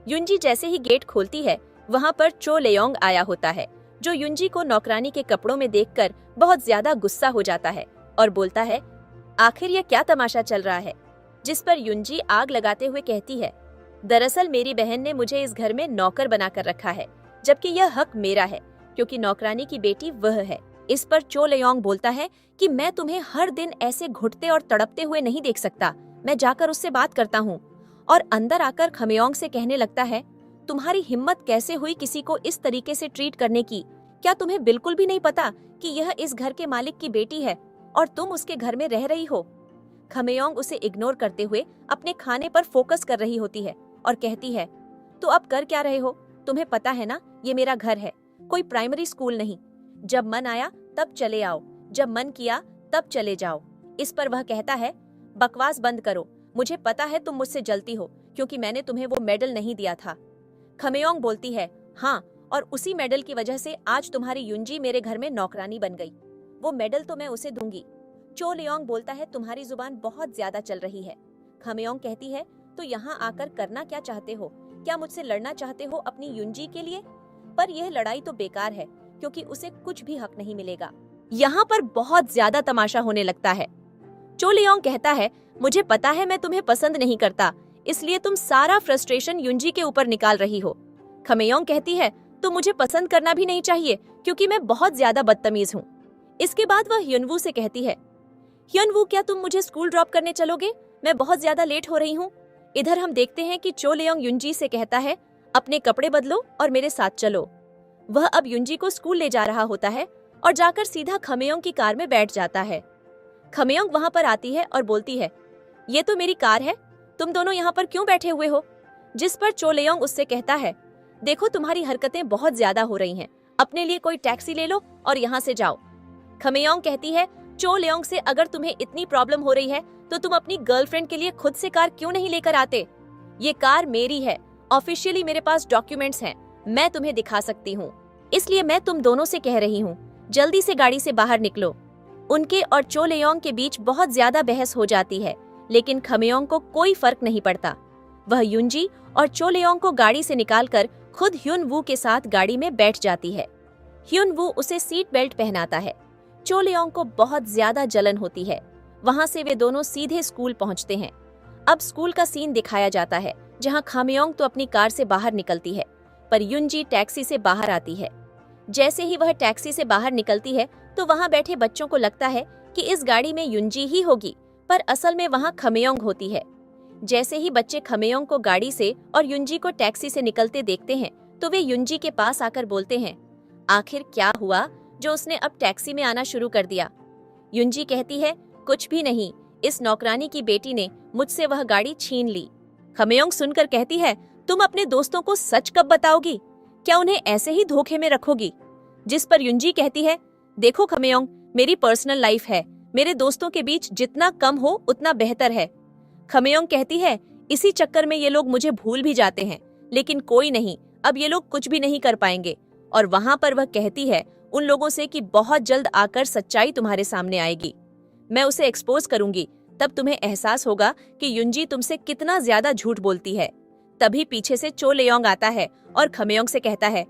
युनजी जैसे ही गेट खोलती है, वहाँ पर चो लेयोंग आया होता है, जो युनजी को नौकरानी के कपड़ों में देखकर बहुत ज्यादा गुस्सा हो जाता है और बोलता है, आखिर यह क्या तमाशा चल रहा है। जिस पर युनजी आग लगाते हुए कहती है, दरअसल मेरी बहन ने मुझे इस घर में नौकर बनाकर रखा है, जबकि यह हक मेरा है क्योंकि नौकरानी की बेटी वह है। इस पर चो लेयोंग बोलता है कि मैं तुम्हें हर दिन ऐसे घुटते और तड़पते हुए नहीं देख सकता, मैं जाकर उससे बात करता हूँ। और अंदर आकर खमेयोंग से कहने लगता है, तुम्हारी हिम्मत कैसे हुई किसी को इस तरीके से ट्रीट करने की? क्या तुम्हें बिल्कुल भी नहीं पता कि यह इस घर के मालिक की बेटी है और तुम उसके घर में रह रही हो? खमेयोंग उसे इग्नोर करते हुए अपने खाने पर फोकस कर रही होती है और कहती है, तो अब कर क्या रहे हो? तुम्हें पता है ना, ये मेरा घर है, कोई प्राइमरी स्कूल नहीं। जब मन आया तब चले आओ, जब मन किया तब चले जाओ। इस पर वह कहता है, बकवास बंद करो, मुझे पता है तुम मुझसे जलती हो क्योंकि मैंने तुम्हें वो मेडल नहीं दिया था। खमेयोंग बोलती है, हाँ, और उसी मेडल की वजह से आज तुम्हारी युंजी मेरे घर में नौकरानी बन गई। वो मेडल तो मैं उसे दूंगी। चो लेयोंग बोलता है, तुम्हारी जुबान बहुत ज्यादा चल रही है। खमेयोंग कहती है, तो यहाँ आकर करना क्या चाहते हो? क्या मुझसे लड़ना चाहते हो अपनी युंजी के लिए? पर यह लड़ाई तो बेकार है क्योंकि उसे कुछ भी हक नहीं मिलेगा। यहाँ पर बहुत ज्यादा तमाशा होने लगता है। चो लेयोंग कहता है, मुझे पता है मैं तुम्हें पसंद नहीं करता, इसलिए तुम सारा फ्रस्ट्रेशन युंजी के ऊपर निकाल रही हो। खमेयोंग कहती है, तो मुझे पसंद करना भी नहीं चाहिए क्योंकि मैं बहुत ज्यादा बदतमीज हूँ। इसके बाद वह ह्युनवू से कहती है, ह्युनवू, क्या तुम मुझे स्कूल ड्रॉप करने चलोगे? मैं बहुत ज्यादा लेट हो रही हूँ। इधर हम देखते हैं कि चो लेयोंग युंजी से कहता है, अपने कपड़े बदलो और मेरे साथ चलो। वह अब युंजी को स्कूल ले जा रहा होता है और जाकर सीधा खमेयोंग की कार में बैठ जाता है। खमेयोंग वहां पर आती है और बोलती है, ये तो मेरी कार है, तुम दोनों यहाँ पर क्यों बैठे हुए हो? जिस पर चो लेयोंग उससे कहता है, देखो तुम्हारी हरकतें बहुत ज्यादा हो रही हैं, अपने लिए कोई टैक्सी ले लो और यहाँ से जाओ। खमेयोंग कहती है, चो लेयोंग से, अगर तुम्हें इतनी प्रॉब्लम हो रही है तो तुम अपनी गर्लफ्रेंड के लिए खुद से कार क्यों नहीं लेकर आते? ये कार मेरी है, ऑफिशियली मेरे पास डॉक्यूमेंट्स हैं, मैं तुम्हें दिखा सकती हूँ। इसलिए मैं तुम दोनों से कह रही हूँ, जल्दी से गाड़ी से बाहर निकलो। उनके और चो लेयोंग के बीच बहुत ज्यादा बहस हो जाती है, लेकिन खमेयोंग को कोई फर्क नहीं पड़ता। वह युंजी और चो लेयोंग को गाड़ी से निकालकर खुद ह्युनवू के साथ गाड़ी में बैठ जाती है। ह्युनवू उसे सीट बेल्ट पहनाता है। चो लेयोंग को बहुत ज्यादा जलन होती है। वहां से वे दोनों सीधे स्कूल पहुंचते हैं। अब स्कूल का सीन दिखाया जाता है, जहां खमेयोंग तो अपनी कार से बाहर निकलती है, पर युंजी टैक्सी से बाहर आती है। जैसे ही वह टैक्सी से बाहर निकलती है तो वहां बैठे बच्चों को लगता है कि इस गाड़ी में युंजी ही होगी, पर असल में वहां खमेयोंग होती है। जैसे ही बच्चे खमेयोंग को गाड़ी से और युंजी को टैक्सी से निकलते देखते हैं तो वे युंजी के पास आकर बोलते हैं, आखिर क्या हुआ जो उसने अब टैक्सी में आना शुरू कर दिया? युंजी कहती है, कुछ भी नहीं, इस नौकरानी की बेटी ने मुझसे वह गाड़ी छीन ली। खमेयोंग सुनकर कहती है, तुम अपने दोस्तों को सच कब बताओगी? क्या उन्हें ऐसे ही धोखे में रखोगी? जिस पर युंजी कहती है, देखो खमेयोंग, मेरी पर्सनल लाइफ है, मेरे दोस्तों के बीच जितना कम हो उतना बेहतर है। खमेयोंग कहती है, इसी चक्कर में ये लोग मुझे भूल भी जाते हैं, लेकिन कोई नहीं, अब ये लोग कुछ भी नहीं कर पाएंगे। और वहां पर वह कहती है उन लोगों से कि बहुत जल्द आकर सच्चाई तुम्हारे सामने आएगी, मैं उसे एक्सपोज करूंगी, तब तुम्हें एहसास होगा कि युंजी तुमसे कितना ज्यादा झूठ बोलती है। तभी पीछे से चो लेयोंग आता है और खमेयोंग से कहता है,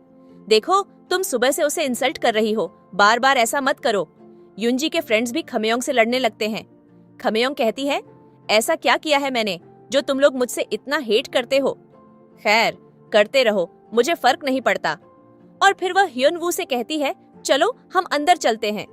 देखो तुम सुबह से उसे इंसल्ट कर रही हो, बार बार ऐसा मत करो। युंजी के फ्रेंड्स भी खमेयोंग से लड़ने लगते हैं। खमेयोंग कहती है, ऐसा क्या किया है मैंने जो तुम लोग मुझसे इतना हेट करते हो? खैर, करते रहो, मुझे फर्क नहीं पड़ता। और फिर वह ह्युनवू से कहती है, चलो हम अंदर चलते हैं।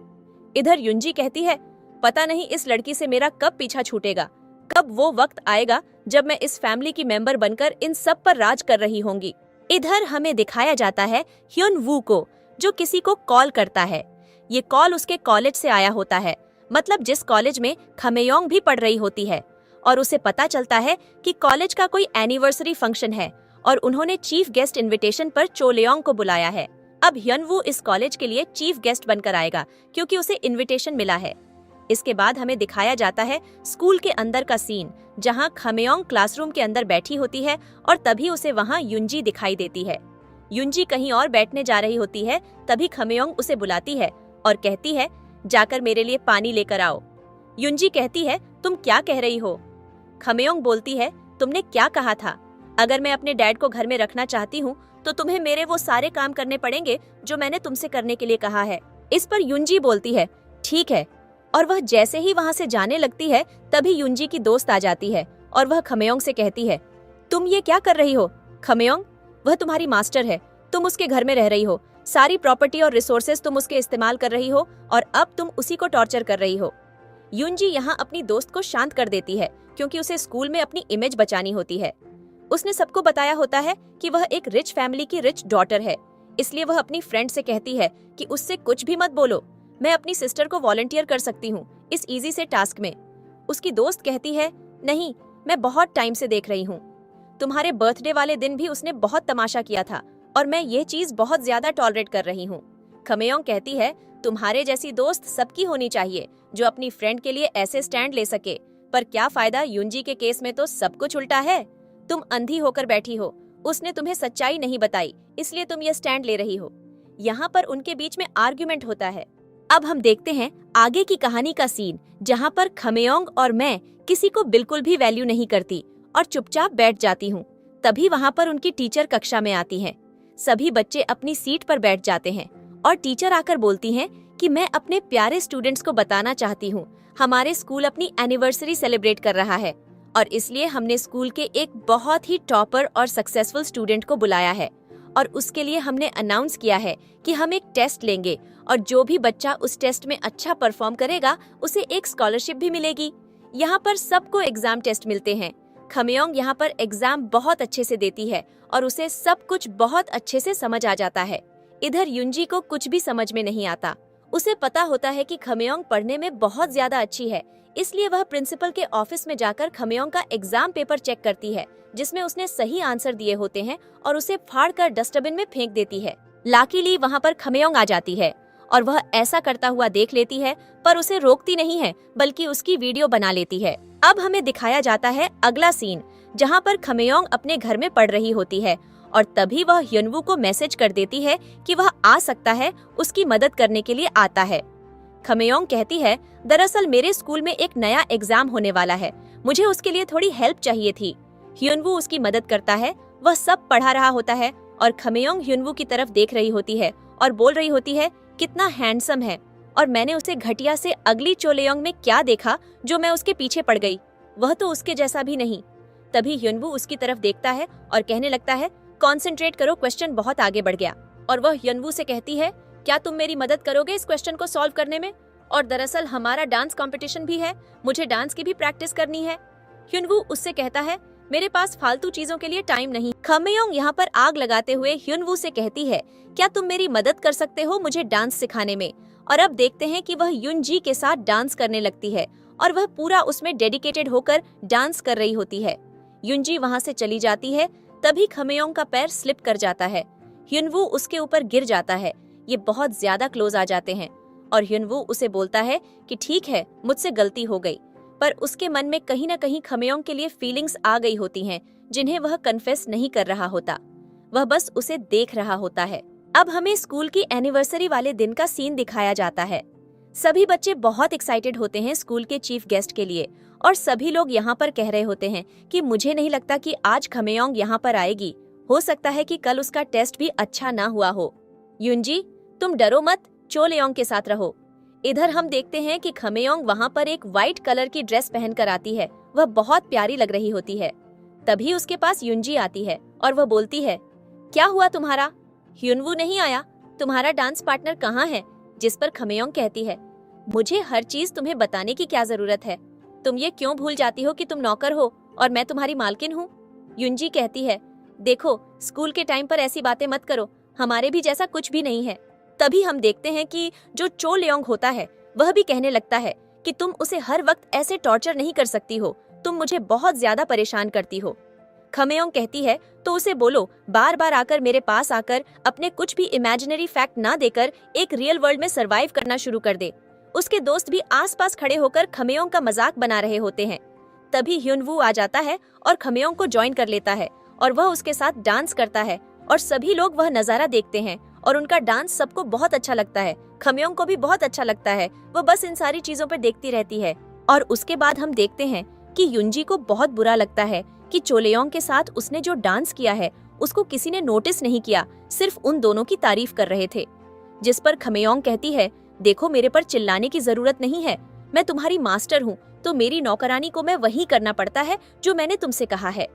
इधर युंजी कहती है, पता नहीं इस लड़की से मेरा कब पीछा छूटेगा, कब वो वक्त आएगा जब मैं इस फैमिली की मेंबर बनकर इन सब पर राज कर रही होंगी। इधर हमें दिखाया जाता है ह्युनवू को, जो किसी को कॉल करता है। ये कॉल उसके कॉलेज से आया होता है, मतलब जिस कॉलेज में खमेयोंग भी पढ़ रही होती है। और उसे पता चलता है कि कॉलेज का कोई एनिवर्सरी फंक्शन है और उन्होंने चीफ गेस्ट इनविटेशन पर चो लेयोंग को बुलाया है। अब ह्युनवू इस कॉलेज के लिए चीफ गेस्ट बनकर आएगा क्योंकि उसे इनविटेशन मिला है। इसके बाद हमें दिखाया जाता है स्कूल के अंदर का सीन, जहां खमेयोंग क्लासरूम के अंदर बैठी होती है और तभी उसे वहां युंजी दिखाई देती है। युंजी कहीं और बैठने जा रही होती है, तभी खमेयोंग उसे बुलाती है और कहती है, जाकर मेरे लिए पानी लेकर आओ। युंजी कहती है, तुम क्या कह रही हो? खमेयोंग बोलती है, तुमने क्या कहा था? अगर मैं अपने डैड को घर में रखना चाहती हूँ तो तुम्हें मेरे वो सारे काम करने पड़ेंगे जो मैंने तुमसे करने के लिए कहा है। इस पर युंजी बोलती है, ठीक है। और वह जैसे ही वहां से जाने लगती है तभी युंजी की दोस्त आ जाती है और वह खमेयोंग से कहती है, तुम ये क्या कर रही हो? खमेयोंग, वह तुम्हारी मास्टर है, तुम उसके घर में रह रही हो, सारी प्रॉपर्टी और रिसोर्सेज तुम उसके इस्तेमाल कर रही हो और अब तुम उसी को टॉर्चर कर रही हो। यूनजी यहाँ अपनी दोस्त को शांत कर देती है क्योंकि उसे स्कूल में अपनी इमेज बचानी होती है। उसने सबको बताया होता है कि वह एक रिच फैमिली की रिच डॉटर है, इसलिए वह अपनी फ्रेंड से कहती है कि उससे कुछ भी मत बोलो, मैं अपनी सिस्टर को वॉलंटियर कर सकती हूँ इस इजी से टास्क में। उसकी दोस्त कहती है, नहीं, मैं बहुत टाइम से देख रही हूँ, तुम्हारे बर्थडे वाले दिन भी उसने बहुत तमाशा किया था और मैं ये चीज बहुत ज्यादा टॉलरेट कर रही हूँ। खमेयोंग कहती है, तुम्हारे जैसी दोस्त सबकी होनी चाहिए जो अपनी फ्रेंड के लिए ऐसे स्टैंड ले सके, पर क्या फायदा, यूनजी के केस में तो सब कुछ उल्टा है। तुम अंधी होकर बैठी हो, उसने तुम्हें सच्चाई नहीं बताई इसलिए तुम ये स्टैंड ले रही हो। यहाँ पर उनके बीच में आर्ग्यूमेंट होता है। अब हम देखते हैं आगे की कहानी का सीन, जहाँ पर खमेयोंग और मैं किसी को बिल्कुल भी वैल्यू नहीं करती और चुपचाप बैठ जाती हूँ। तभी वहाँ पर उनकी टीचर कक्षा में आती हैं। सभी बच्चे अपनी सीट पर बैठ जाते हैं और टीचर आकर बोलती हैं कि मैं अपने प्यारे स्टूडेंट्स को बताना चाहती हूँ, हमारे स्कूल अपनी एनिवर्सरी सेलिब्रेट कर रहा है और इसलिए हमने स्कूल के एक बहुत ही टॉपर और सक्सेसफुल स्टूडेंट को बुलाया है और उसके लिए हमने अनाउंस किया है कि हम एक टेस्ट लेंगे और जो भी बच्चा उस टेस्ट में अच्छा परफॉर्म करेगा उसे एक स्कॉलरशिप भी मिलेगी। यहाँ पर सबको एग्जाम टेस्ट मिलते हैं। खमेयोंग यहाँ पर एग्जाम बहुत अच्छे से देती है और उसे सब कुछ बहुत अच्छे से समझ आ जाता है। इधर यूनजी को कुछ भी समझ में नहीं आता। उसे पता होता है कि खमेयोंग पढ़ने में बहुत ज्यादा अच्छी है, इसलिए वह प्रिंसिपल के ऑफिस में जाकर खमेयोंग का एग्जाम पेपर चेक करती है जिसमें उसने सही आंसर दिए होते हैं और उसे फाड़कर डस्टबिन में फेंक देती है। लाकीली वहाँ पर खमेयोंग आ जाती है और वह ऐसा करता हुआ देख लेती है, पर उसे रोकती नहीं है बल्कि उसकी वीडियो बना लेती है। अब हमें दिखाया जाता है अगला सीन, जहाँ पर खमेयोंग अपने घर में पढ़ रही होती है और तभी वह ह्युनवू को मैसेज कर देती है कि वह आ सकता है, उसकी मदद करने के लिए आता है। खमेयोंग कहती है, दरअसल मेरे स्कूल में एक नया एग्जाम होने वाला है, मुझे उसके लिए थोड़ी हेल्प चाहिए थी। ह्युनवू उसकी मदद करता है। वह सब पढ़ा रहा होता है और खमेयोंग ह्युनवू की तरफ देख रही होती है और बोल रही होती है, कितना हैंडसम है, और मैंने उसे घटिया से अगली चोलेयोंग में क्या देखा जो मैं उसके पीछे पड़ गई, वह तो उसके जैसा भी नहीं। तभी ह्युनवू उसकी तरफ देखता है और कहने लगता है, कॉन्सेंट्रेट करो, क्वेश्चन बहुत आगे बढ़ गया। और वह ह्युनवू से कहती है, क्या तुम मेरी मदद करोगे इस क्वेश्चन को सॉल्व करने में? और दरअसल हमारा डांस कंपटीशन भी है, मुझे डांस की भी प्रैक्टिस करनी है। ह्युनवू उससे कहता है, मेरे पास फालतू चीजों के लिए टाइम नहीं। खमेयोंग यहाँ पर आग लगाते हुए ह्युनवू से कहती है, क्या तुम मेरी मदद कर सकते हो मुझे डांस सिखाने में? और अब देखते हैं कि वह यूनजी के साथ डांस करने लगती है और वह पूरा उसमें डेडिकेटेड होकर डांस कर रही होती है। यूनजी वहाँ से चली जाती है। तभी खमेयोंग का पैर स्लिप कर जाता है। ह्युनवू उसके ऊपर गिर जाता है। ये बहुत ज्यादा क्लोज आ जाते हैं और ह्युनवू उसे बोलता है कि ठीक है, मुझसे गलती हो गई, पर उसके मन में कहीं न कहीं खमेयोंग के लिए फीलिंग्स आ गई होती हैं जिन्हें वह कन्फेस नहीं कर रहा होता, वह बस उसे देख रहा होता है। अब हमें स्कूल की एनिवर्सरी वाले दिन का सीन दिखाया जाता है। सभी बच्चे बहुत एक्साइटेड होते हैं स्कूल के चीफ गेस्ट के लिए और सभी लोग यहाँ पर कह रहे होते हैं कि मुझे नहीं लगता कि आज खमेयोंग यहाँ पर आएगी, हो सकता है कि कल उसका टेस्ट भी अच्छा ना हुआ हो। यूनजी, तुम डरो मत, चोलेयोंग के साथ रहो। इधर हम देखते हैं कि खमेयोंग वहाँ पर एक व्हाइट कलर की ड्रेस पहनकर आती है। वह बहुत प्यारी लग रही होती है। तभी उसके पास यूनजी आती है और वह बोलती है, क्या हुआ तुम्हारा? ह्युनवू नहीं आया, तुम्हारा डांस पार्टनर कहाँ है? जिस पर खमेयोंग कहती है, मुझे हर चीज तुम्हें बताने की क्या जरूरत है? तुम ये क्यों भूल जाती हो कि तुम नौकर हो और मैं तुम्हारी मालकिन हूँ? यूनजी कहती है, देखो, स्कूल के टाइम पर ऐसी बातें मत करो, हमारे भी जैसा कुछ भी नहीं है। तभी हम देखते हैं कि जो चोलेयोंग होता है वह भी कहने लगता है कि तुम उसे हर वक्त ऐसे टॉर्चर नहीं कर सकती हो, तुम मुझे बहुत ज्यादा परेशान करती हो। खमेयोंग कहती है, तो उसे बोलो बार बार आकर मेरे पास आकर अपने कुछ भी इमेजिनरी फैक्ट ना देकर एक रियल वर्ल्ड में सरवाइव करना शुरू कर दे। उसके दोस्त भी आसपास खड़े होकर खमेयोंग का मजाक बना रहे होते हैं। तभी ह्युनवू आ जाता है और खमेयोंग को ज्वाइन कर लेता है और वह उसके साथ डांस करता है और सभी लोग वह नजारा देखते हैं और उनका डांस सबको बहुत अच्छा लगता है। खमेयोंग को भी बहुत अच्छा लगता है, वह बस इन सारी चीजों पर देखती रहती है। और उसके बाद हम देखते हैं कि यूनजी को बहुत बुरा लगता है कि चोलेयोंग के साथ उसने जो डांस किया है उसको किसी ने नोटिस नहीं किया, सिर्फ उन दोनों की तारीफ कर रहे थे। जिस पर खमेयोंग कहती है, देखो, मेरे पर चिल्लाने की जरूरत नहीं है, मैं तुम्हारी मास्टर हूँ, तो मेरी नौकरानी को मैं वही करना पड़ता है जो मैंने तुमसे कहा है।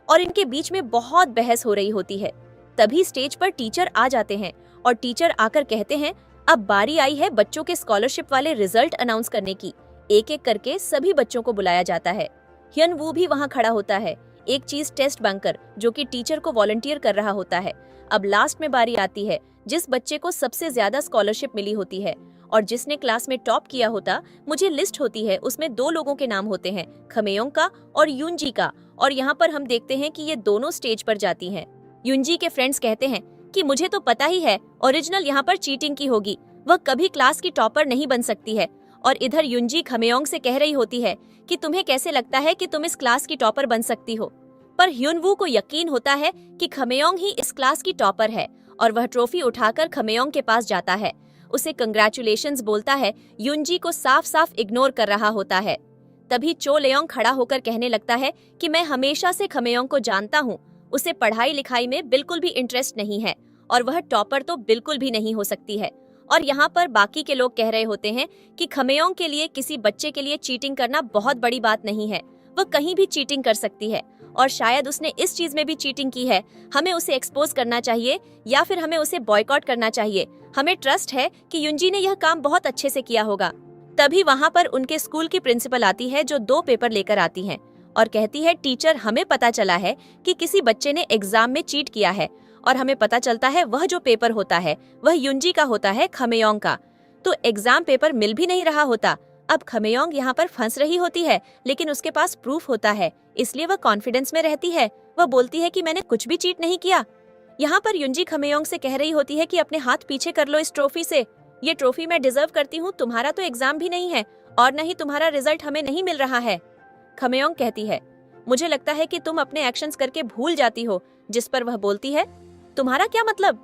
और इनके बीच में बहुत बहस हो रही होती है। तभी स्टेज पर टीचर आ जाते हैं और टीचर आकर कहते हैं अब बारी आई है बच्चों के स्कॉलरशिप वाले रिजल्ट अनाउंस करने की। एक एक करके सभी बच्चों को बुलाया जाता है। ह्यन वू भी वहाँ खड़ा होता है, एक चीज टेस्ट बनकर, जो कि टीचर को वॉलंटियर कर रहा होता है। अब लास्ट में बारी आती है जिस बच्चे को सबसे ज्यादा स्कॉलरशिप मिली होती है और जिसने क्लास में टॉप किया होता। मुझे लिस्ट होती है, उसमें 2 लोगों के नाम होते हैं, खमेयोंग का और यूनजी का। और यहाँ पर हम देखते हैं कि ये दोनों स्टेज पर जाती हैं। यूनजी के फ्रेंड्स कहते हैं कि मुझे तो पता ही है ओरिजिनल यहाँ पर चीटिंग की होगी, वह कभी क्लास की टॉपर नहीं बन सकती है। और इधर यूनजी खमेयोंग से कह रही होती है कि तुम्हें कैसे लगता है कि तुम इस क्लास की टॉपर बन सकती हो। पर ह्यूनवू को यकीन होता है कि खमेयोंग ही इस क्लास की टॉपर है और वह ट्रॉफी उठाकर खमेयोंग के पास जाता है, उसे कंग्रेचुलेशंस बोलता है। यूनजी को साफ साफ इग्नोर कर रहा होता है। तभी चो लेयोंग खड़ा होकर कहने लगता है कि मैं हमेशा से खमेयोंग को जानता हूँ, उसे पढ़ाई लिखाई में बिल्कुल भी इंटरेस्ट नहीं है और वह टॉपर तो बिल्कुल भी नहीं हो सकती है। और यहाँ पर बाकी के लोग कह रहे होते हैं कि खमेयोंग के लिए किसी बच्चे के लिए चीटिंग करना बहुत बड़ी बात नहीं है, वह कहीं भी चीटिंग कर सकती है और शायद उसने इस चीज में भी चीटिंग की है। हमें उसे एक्सपोज करना चाहिए या फिर हमें उसे बॉयकॉट करना चाहिए। हमें ट्रस्ट है कि यूनजी ने यह काम बहुत अच्छे से किया होगा। तभी वहाँ पर उनके स्कूल की प्रिंसिपल आती है जो 2 पेपर लेकर आती है और कहती है टीचर हमें पता चला है कि किसी बच्चे ने एग्जाम में चीट किया है और हमें पता चलता है वह जो पेपर होता है वह यूनजी का होता है, खमेयोंग का। तो एग्जाम पेपर मिल भी नहीं रहा होता। अब खमेयोंग यहाँ पर फंस रही होती है, लेकिन उसके पास प्रूफ होता है, इसलिए वह कॉन्फिडेंस में रहती है। वह बोलती है कि मैंने कुछ भी चीट नहीं किया। यहाँ पर यूनजी खमेयोंग से कह रही होती है कि अपने हाथ पीछे कर लो इस ट्रॉफी से, ये ट्रॉफी मैं डिजर्व करती हूँ, तुम्हारा तो एग्जाम भी नहीं है और न ही तुम्हारा रिजल्ट हमें नहीं मिल रहा है। खमेयोंग कहती है मुझे लगता है कि तुम अपने एक्शंस करके भूल जाती हो, जिस पर वह बोलती है तुम्हारा क्या मतलब।